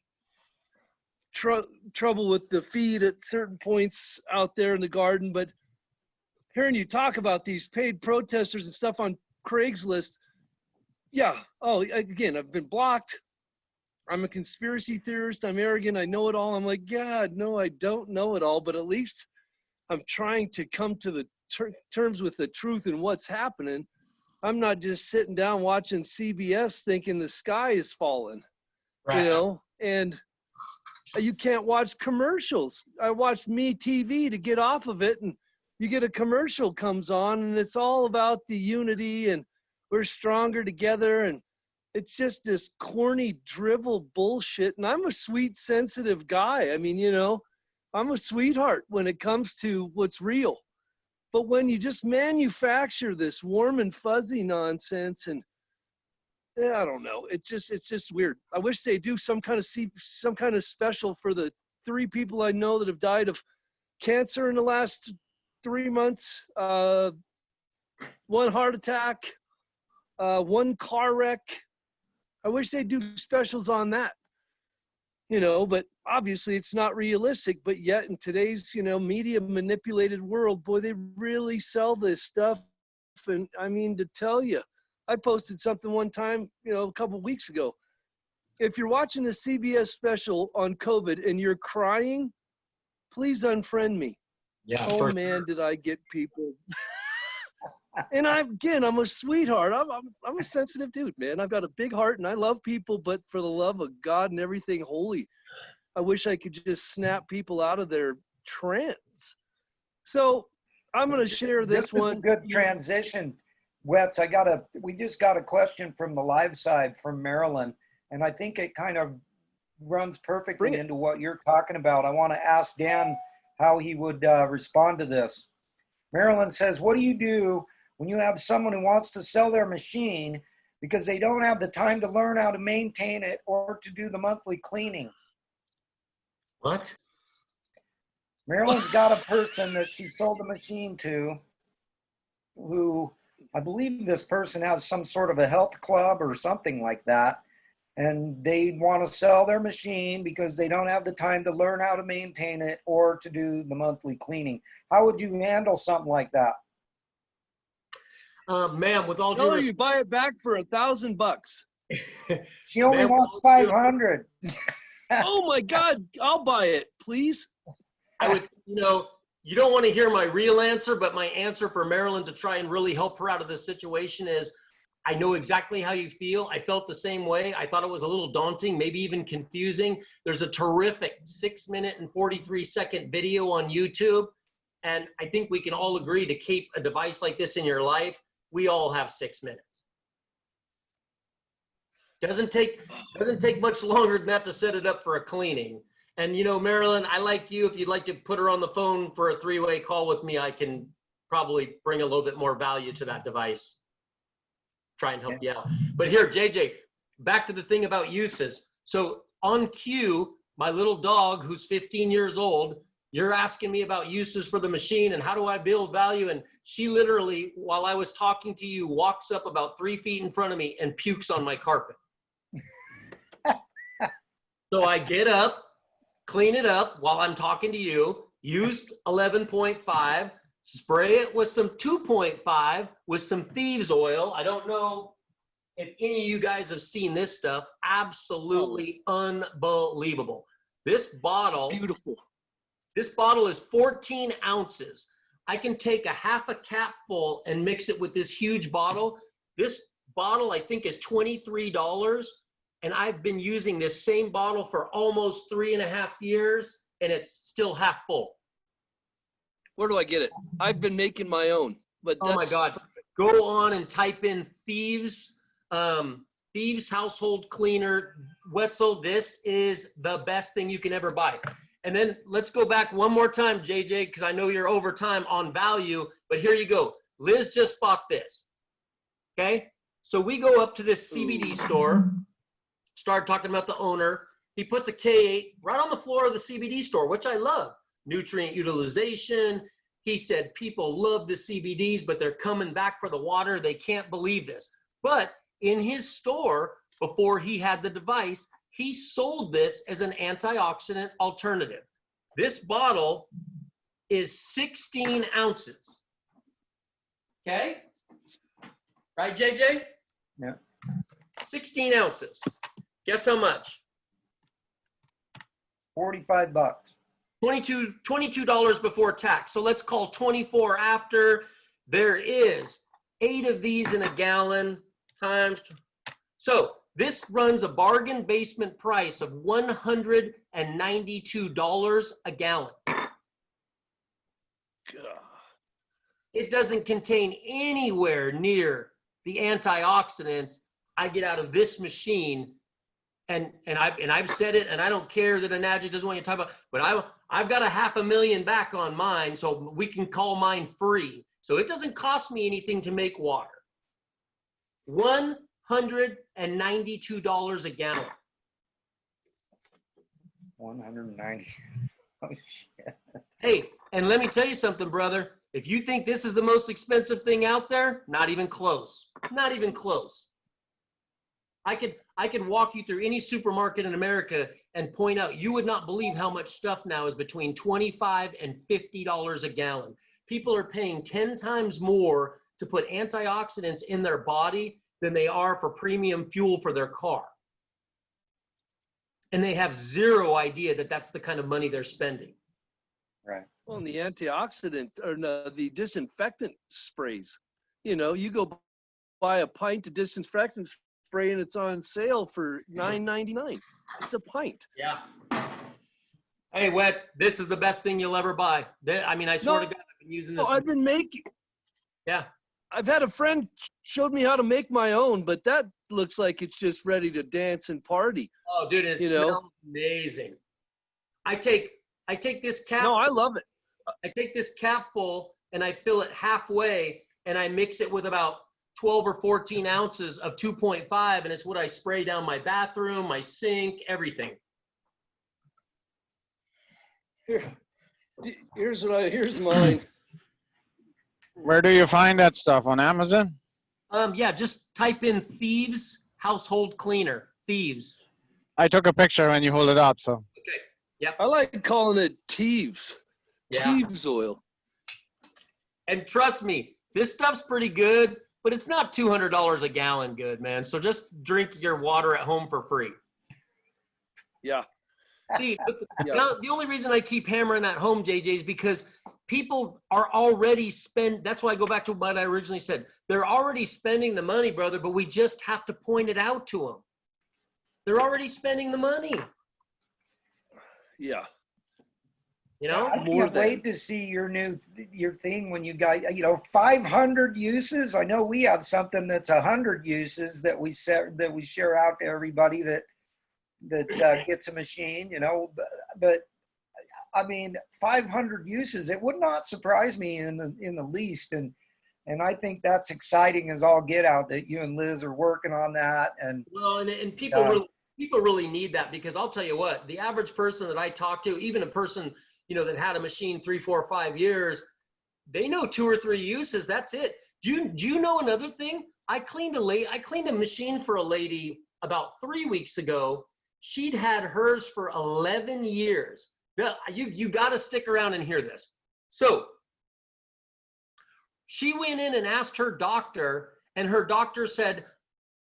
trouble with the feed at certain points out there in the garden, but hearing you talk about these paid protesters and stuff on Craigslist, yeah. Oh, again, I've been blocked. I'm a conspiracy theorist. I'm arrogant. I know it all. I'm like, God, no, I don't know it all, but at least I'm trying to come to the terms with the truth and what's happening. I'm not just sitting down watching CBS thinking the sky is falling, Right. and you can't watch commercials. I watched MeTV to get off of it, and you get a commercial comes on, and it's all about the unity and we're stronger together, and it's just this corny drivel bullshit. And I'm a sweet, sensitive guy. I mean, I'm a sweetheart when it comes to what's real. But when you just manufacture this warm and fuzzy nonsense, and I don't know, it's just weird. I wish they do some kind of special for the 3 people I know that have died of cancer in the last 3 months. 1 heart attack, 1 car wreck. I wish they do specials on that. But obviously it's not realistic, but yet in today's, media manipulated world, boy, they really sell this stuff. And I mean, to tell you, I posted something one time, a couple of weeks ago. If you're watching the CBS special on COVID and you're crying, please unfriend me. Yeah. Oh man, did I get people. And I'm a sweetheart. I'm a sensitive dude, man. I've got a big heart and I love people, but for the love of God and everything holy, I wish I could just snap people out of their trance. So I'm going to share this one. Is a good transition. Wets, we just got a question from the live side from Maryland, and I think it kind of runs perfectly into what you're talking about. I want to ask Dan how he would respond to this. Maryland says, what do you do when you have someone who wants to sell their machine because they don't have the time to learn how to maintain it or to do the monthly cleaning? What? Maryland's got a person that she sold the machine to who, I believe this person has some sort of a health club or something like that. And they want to sell their machine because they don't have the time to learn how to maintain it or to do the monthly cleaning. How would you handle something like that? Ma'am, with all due Tell her respect, you buy it back for $1,000. She only wants 500. Oh my God, I'll buy it, please. I would, you don't want to hear my real answer, but my answer for Marilyn to try and really help her out of this situation is, I know exactly how you feel. I felt the same way. I thought it was a little daunting, maybe even confusing. There's a terrific 6-minute and 43-second video on YouTube. And I think we can all agree to keep a device like this in your life. We all have 6 minutes. Doesn't take much longer than that to set it up for a cleaning. And Marilyn, I like you. If you'd like to put her on the phone for a 3-way call with me, I can probably bring a little bit more value to that device. Try and help you out. But here, JJ, back to the thing about uses. So on cue, my little dog, who's 15 years old, you're asking me about uses for the machine and how do I build value? And she literally, while I was talking to you, walks up about 3 feet in front of me and pukes on my carpet. So I get up, clean it up while I'm talking to you, used 11.5, spray it with some 2.5 with some thieves oil. I don't know if any of you guys have seen this stuff. Absolutely unbelievable. This bottle, Beautiful. This bottle is 14 ounces. I can take a half a cap full and mix it with this huge bottle. This bottle, I think, is $23. And I've been using this same bottle for almost 3.5 years, and it's still half full. Where do I get it? I've been making my own, but Oh my God. Go on and type in Thieves Household Cleaner. Wetzel, this is the best thing you can ever buy. And then let's go back one more time, JJ, because I know you're over time on value, but here you go. Liz just bought this, okay? So we go up to this CBD store, start talking about the owner. He puts a K8 right on the floor of the CBD store, which I love. Nutrient utilization. He said people love the CBDs, but they're coming back for the water. They can't believe this. But in his store, before he had the device, he sold this as an antioxidant alternative. This bottle is 16 ounces. Okay? Right, JJ? Yeah. 16 ounces. Guess how much? $45. $22 before tax. So let's call 24 after. There is 8 of these in a gallon times. So this runs a bargain basement price of $192 a gallon. God. It doesn't contain anywhere near the antioxidants I get out of this machine. And I've said it, and I don't care that Anaji doesn't want you to talk about, but I've got $500,000 back on mine, so we can call mine free. So it doesn't cost me anything to make water. $192 a gallon. 190. Oh shit. Hey, and let me tell you something, brother. If you think this is the most expensive thing out there, not even close. Not even close. I could walk you through any supermarket in America and point out, you would not believe how much stuff now is between $25 and $50 a gallon. People are paying 10 times more to put antioxidants in their body than they are for premium fuel for their car. And they have zero idea that that's the kind of money they're spending. Right. Well, and the antioxidant or no, the disinfectant sprays, You know, you go buy a pint of distance fraction spray and it's on sale for $9.99. It's a pint. Yeah. Hey, Wets, this is the best thing you'll ever buy. I mean, I swear to God, I've been using this. I've been making. Yeah. I've had a friend showed me how to make my own, but that looks like it's just ready to dance and party. Oh, dude, it smells amazing. I take this cap. No, I love it. I take this cap full and I fill it halfway and I mix it with about 12 or 14 ounces of 2.5, and it's what I spray down my bathroom, my sink, everything. Here's mine. Where do you find that stuff? On Amazon? Yeah, just type in Thieves household cleaner. Thieves. I took a picture when you hold it up, so. Okay. Yep. I like calling it Teeves. Yeah. Teeves oil. And trust me, this stuff's pretty good, but it's not $200 a gallon good, man. So just drink your water at home for free. Yeah. See, the only reason I keep hammering that home, JJ, is because people are already that's why I go back to what I originally said. They're already spending the money, brother, but we just have to point it out to them. They're already spending the money. Yeah. You know? I can't wait to see your thing when you got, 500 uses. I know we have something that's 100 uses that we share out to everybody that gets a machine, but I mean, 500 uses, it would not surprise me in the least. And I think that's exciting as all get out that you and Liz are working on that. And well, and people really need that, because I'll tell you what, the average person that I talk to, even a person, that had a machine 3, 4, 5 years, they know 2 or 3 uses. That's it. Do you know another thing? I cleaned a machine for a lady about 3 weeks ago. She'd had hers for 11 years. You got to stick around and hear this. So she went in and asked her doctor, and her doctor said,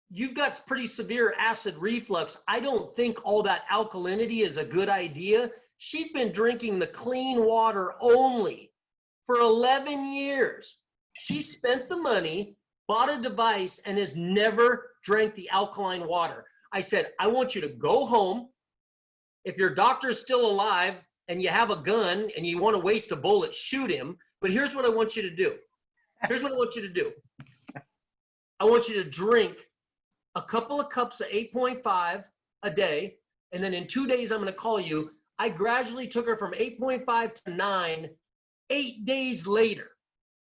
"You've got pretty severe acid reflux. I don't think all that alkalinity is a good idea." She'd been drinking the clean water only for 11 years. She spent the money, bought a device, and has never drank the alkaline water. I said, I want you to go home. If your doctor's still alive and you have a gun and you want to waste a bullet, shoot him. But here's what I want you to do. I want you to drink a couple of cups of 8.5 a day. And then in 2 days, I'm going to call you. I gradually took her from 8.5 to 9. 8 days later,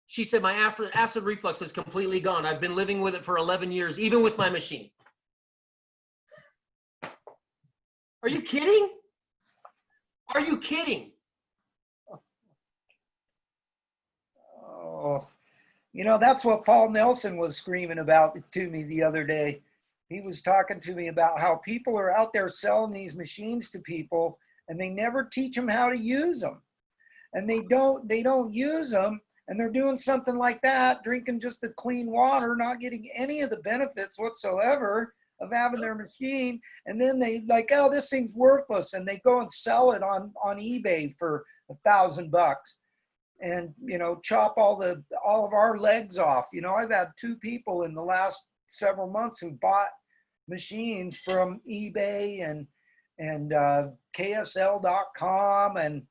she said, my acid reflux is completely gone. I've been living with it for 11 years, even with my machine. Are you kidding? Are you kidding? Oh, that's what Paul Nelson was screaming about to me the other day. He was talking to me about how people are out there selling these machines to people, and they never teach them how to use them. And they don't use them, and they're doing something like that, drinking just the clean water, not getting any of the benefits whatsoever of having their machine. And then they like, oh, this thing's worthless, and they go and sell it on eBay for $1,000 and chop all of our legs off. I've had 2 people in the last several months who bought machines from eBay and KSL.com, and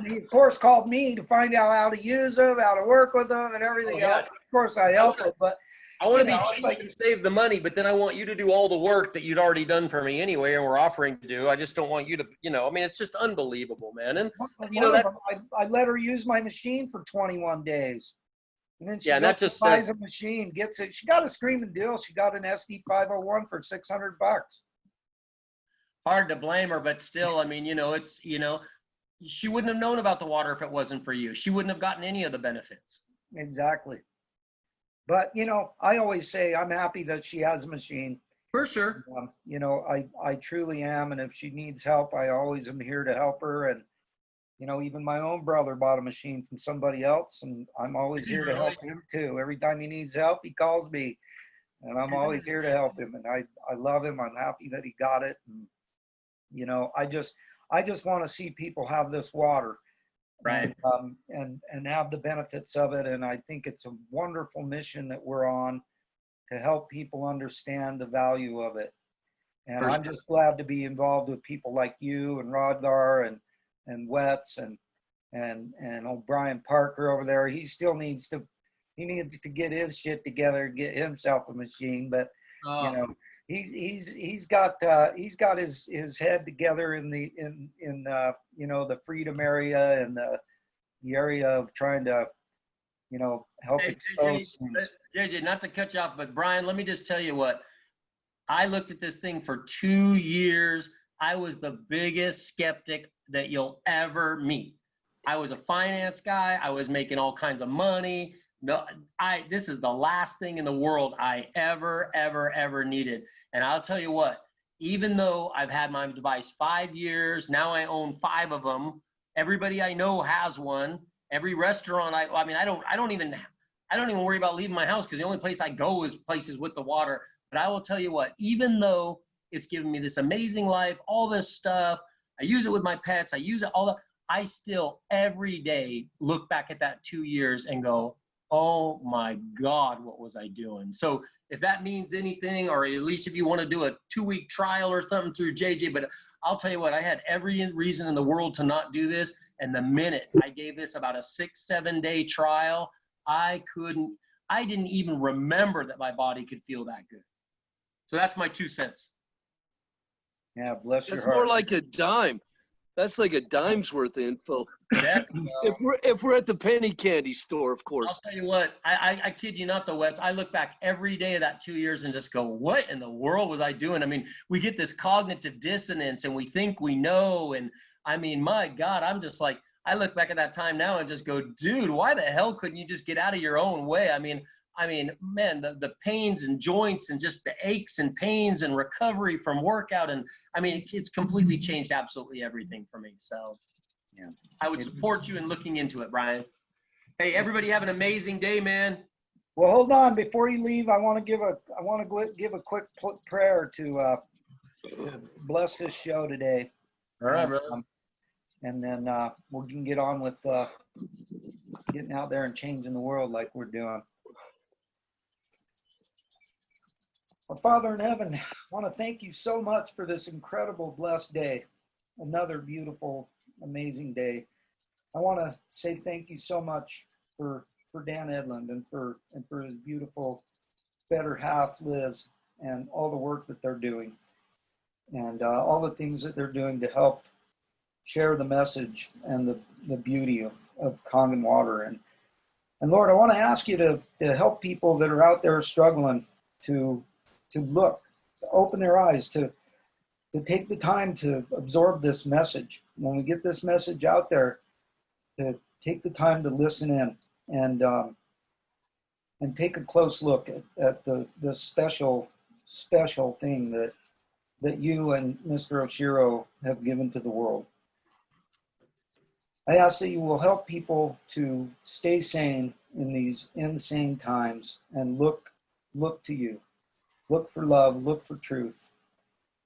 he of course called me to find out how to use them, how to work with them, and everything else. Of course, I helped them, but I want to be cheap and save the money, but then I want you to do all the work that you'd already done for me anyway, and we're offering to do. I just don't want you to, it's just unbelievable, man. And I let her use my machine for 21 days. And then she buys a machine, gets it. She got a screaming deal. She got an SD501 for $600. Hard to blame her, but still, she wouldn't have known about the water if it wasn't for you. She wouldn't have gotten any of the benefits. Exactly. But, I always say I'm happy that she has a machine. For sure. I truly am. And if she needs help, I always am here to help her. And, even my own brother bought a machine from somebody else, and I'm always here to help him too. Every time he needs help, he calls me, and I'm always here to help him. And I love him. I'm happy that he got it. And, I just want to see people have this water. Right. and have the benefits of it. And I think it's a wonderful mission that we're on to help people understand the value of it. And I'm just glad to be involved with people like you and Rodgar and Wetz and O'Brien Parker over there. He still needs to get his shit together, get himself a machine. But you know, he's got his head together in you know, the freedom area and the area of trying to, you know, help expose things. JJ, not to cut you off, but Brian, let me just tell you what. I looked at this thing for 2 years. I was the biggest skeptic that you'll ever meet. I was a finance guy. I was making all kinds of money. No, this is the last thing in the world I ever needed. And I'll tell you what, even though I've had my device 5 years, now I own 5 of them. Everybody I know has one. Every restaurant I don't even worry about leaving my house because the only place I go is places with the water. But I will tell you what, even though it's given me this amazing life, all this stuff, I use it with my pets, I use it all that, I still every day look back at that 2 years and go, oh my God, what was I doing? So if that means anything, or at least if you want to do a 2-week trial or something through JJ, but I'll tell you what, I had every reason in the world to not do this. And the minute I gave this about a 6-7 day trial, I didn't even remember that my body could feel that good. So that's my 2 cents. Yeah, bless your That's heart. more like a dime. That's like a dime's worth of info. Yeah. If we're at the penny candy store, of I'll course. tell you what, I kid you not, though, Wes. I look back every day of that 2 years and just go, what in the world was I doing? I mean, we get this cognitive dissonance and we think we know. And I mean, my God, I'm just like, I look back at that time now and just go, dude, why the hell couldn't you just get out of your own way? I mean, man, the pains and joints and just the aches and pains and recovery from workout. And I mean, it's completely changed absolutely everything for me. So yeah, I would support you in looking into it, Brian. Hey, everybody have an amazing day, man. Well, hold on. Before you leave, I want to give a quick prayer to bless this show today. All right, brother. And then we can get on with getting out there and changing the world like we're doing. Well, Father in heaven, I want to thank you so much for this incredible, blessed day. Another beautiful, amazing day. I want to say thank you so much for Dan Edland and for his beautiful better half, Liz, and all the work that they're doing and all the things that they're doing to help share the message and the beauty of Kangen water. And Lord, I want to ask you to help people that are out there struggling to look, to open their eyes, to take the time to absorb this message. When we get this message out there, to take the time to listen in and take a close look at the special thing that you and Mr. Oshiro have given to the world. I ask that you will help people to stay sane in these insane times and look to you. Look for love, look for truth.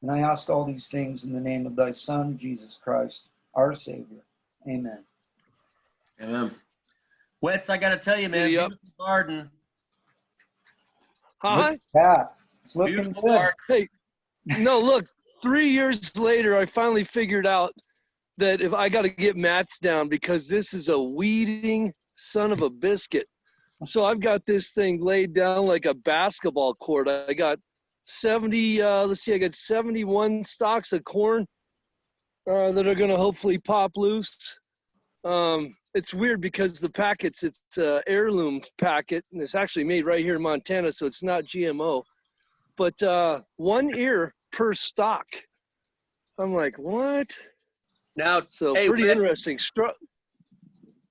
And I ask all these things in the name of thy Son, Jesus Christ, our Savior. Amen. Amen. Wetz, I got to tell you, man, Yep. beautiful garden. Huh? Look at that. It's looking Beautiful good. garden. Hey, no, look, 3 years later, I finally figured out that if I got to get mats down because this is a weeding son of a biscuit. So I've got this thing laid down like a basketball court. I got 71 stalks of corn that are going to hopefully pop loose. It's weird because the packets, it's an heirloom packet, and it's actually made right here in Montana, so it's not GMO. But 1 ear per stalk. I'm like, what? Now, So hey, pretty Wetz, interesting.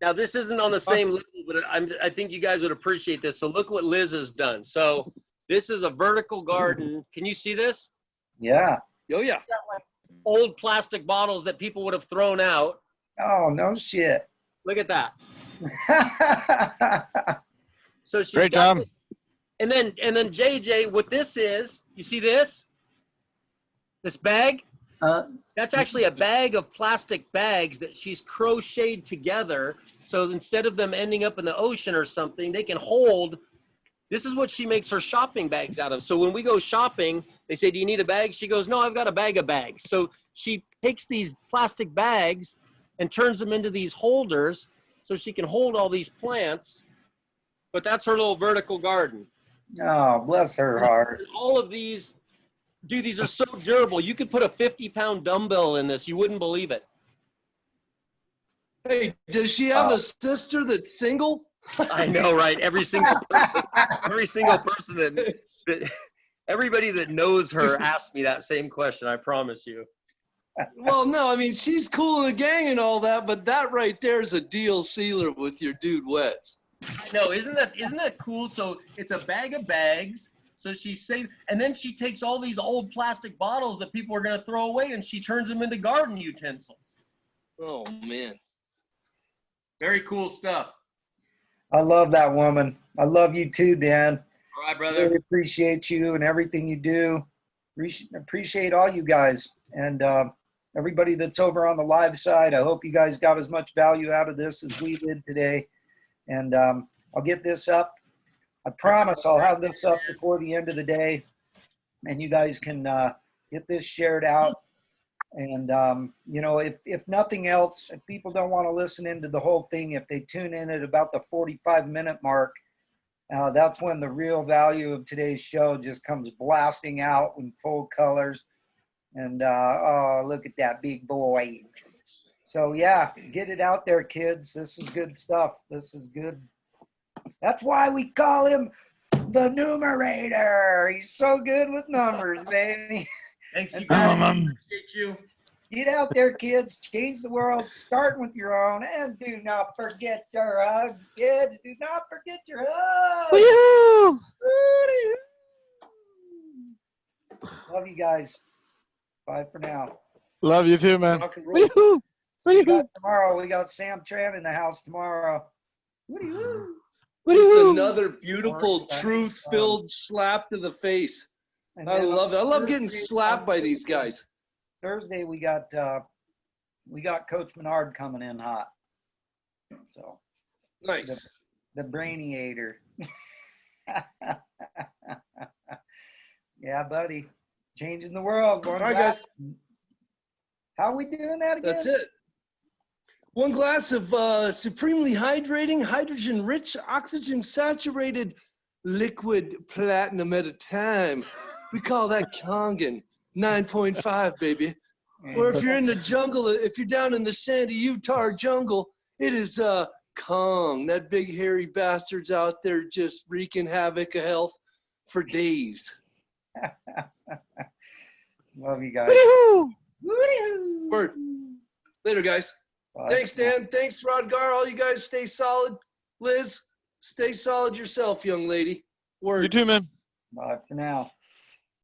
now this isn't on the same level, but I think you guys would appreciate this. So look what Liz has done. So this is a vertical garden. Can you see this? Yeah. Oh, yeah. Old plastic bottles that people would have thrown out. Oh, no shit. Look at that. So she's Great got job. this. And then JJ, what this is, you see this? This bag? That's actually a bag of plastic bags that she's crocheted together. So instead of them ending up in the ocean or something, they can hold. This is what she makes her shopping bags out of. So when we go shopping, they say, do you need a bag? She goes, no, I've got a bag of bags. So she takes these plastic bags and turns them into these holders so she can hold all these plants. But that's her little vertical garden. Oh, bless her heart. And all of these, dude, these are so durable. You could put a 50-pound dumbbell in this. You wouldn't believe it. Hey, does she have a sister that's single? I know, right? Every single person that everybody that knows her asks me that same question. I promise you. Well, no, I mean, she's cool in the gang and all that, but that right there is a deal sealer with your dude Wets. I know, isn't that cool? So it's a bag of bags. So she saved, and then she takes all these old plastic bottles that people are going to throw away, and she turns them into garden utensils. Oh man, very cool stuff. I love that woman. I love you too, Dan. All right, brother. Really appreciate you and everything you do. Appreciate all you guys and everybody that's over on the live side. I hope you guys got as much value out of this as we did today. And I'll get this up. I promise I'll have this up before the end of the day, and you guys can get this shared out. And, you know, if nothing else, if people don't want to listen into the whole thing, if they tune in at about the 45-minute mark, that's when the real value of today's show just comes blasting out in full colors. And, oh, look at that big boy. So, yeah, get it out there, kids. This is good stuff. This is good. That's why we call him the numerator. He's so good with numbers, baby. Thanks, you guys. Appreciate you. Get out there, kids. Change the world. Start with your own. And do not forget your hugs, kids. Do not forget your hugs. Woo-hoo! Love you guys. Bye for now. Love you too, man. rock and roll. Woo-hoo! See you guys tomorrow. We got Sam Tran in the house tomorrow. Woo-hoo. Just another beautiful, truth-filled slap to the face. And I then love it. I love getting Thursday- slapped by these guys. Thursday we got Coach Menard coming in hot. So Nice. the brainiator. Yeah, buddy. Changing the world. All right, guys. How are we doing that again? That's it. One glass of supremely hydrating, hydrogen-rich, oxygen-saturated liquid platinum at a time. We call that Kangen. 9.5, baby. Or if you're in the jungle, if you're down in the sandy Utah jungle, it is Kong. That big hairy bastard's out there just wreaking havoc of health for days. Love you guys. Woo-hoo! Woo-hoo. Word. Later, guys. Bye. Thanks, Dan. Thanks, Rodgar. All you guys stay solid. Liz, stay solid yourself, young lady. You Word. too, man. Bye for now.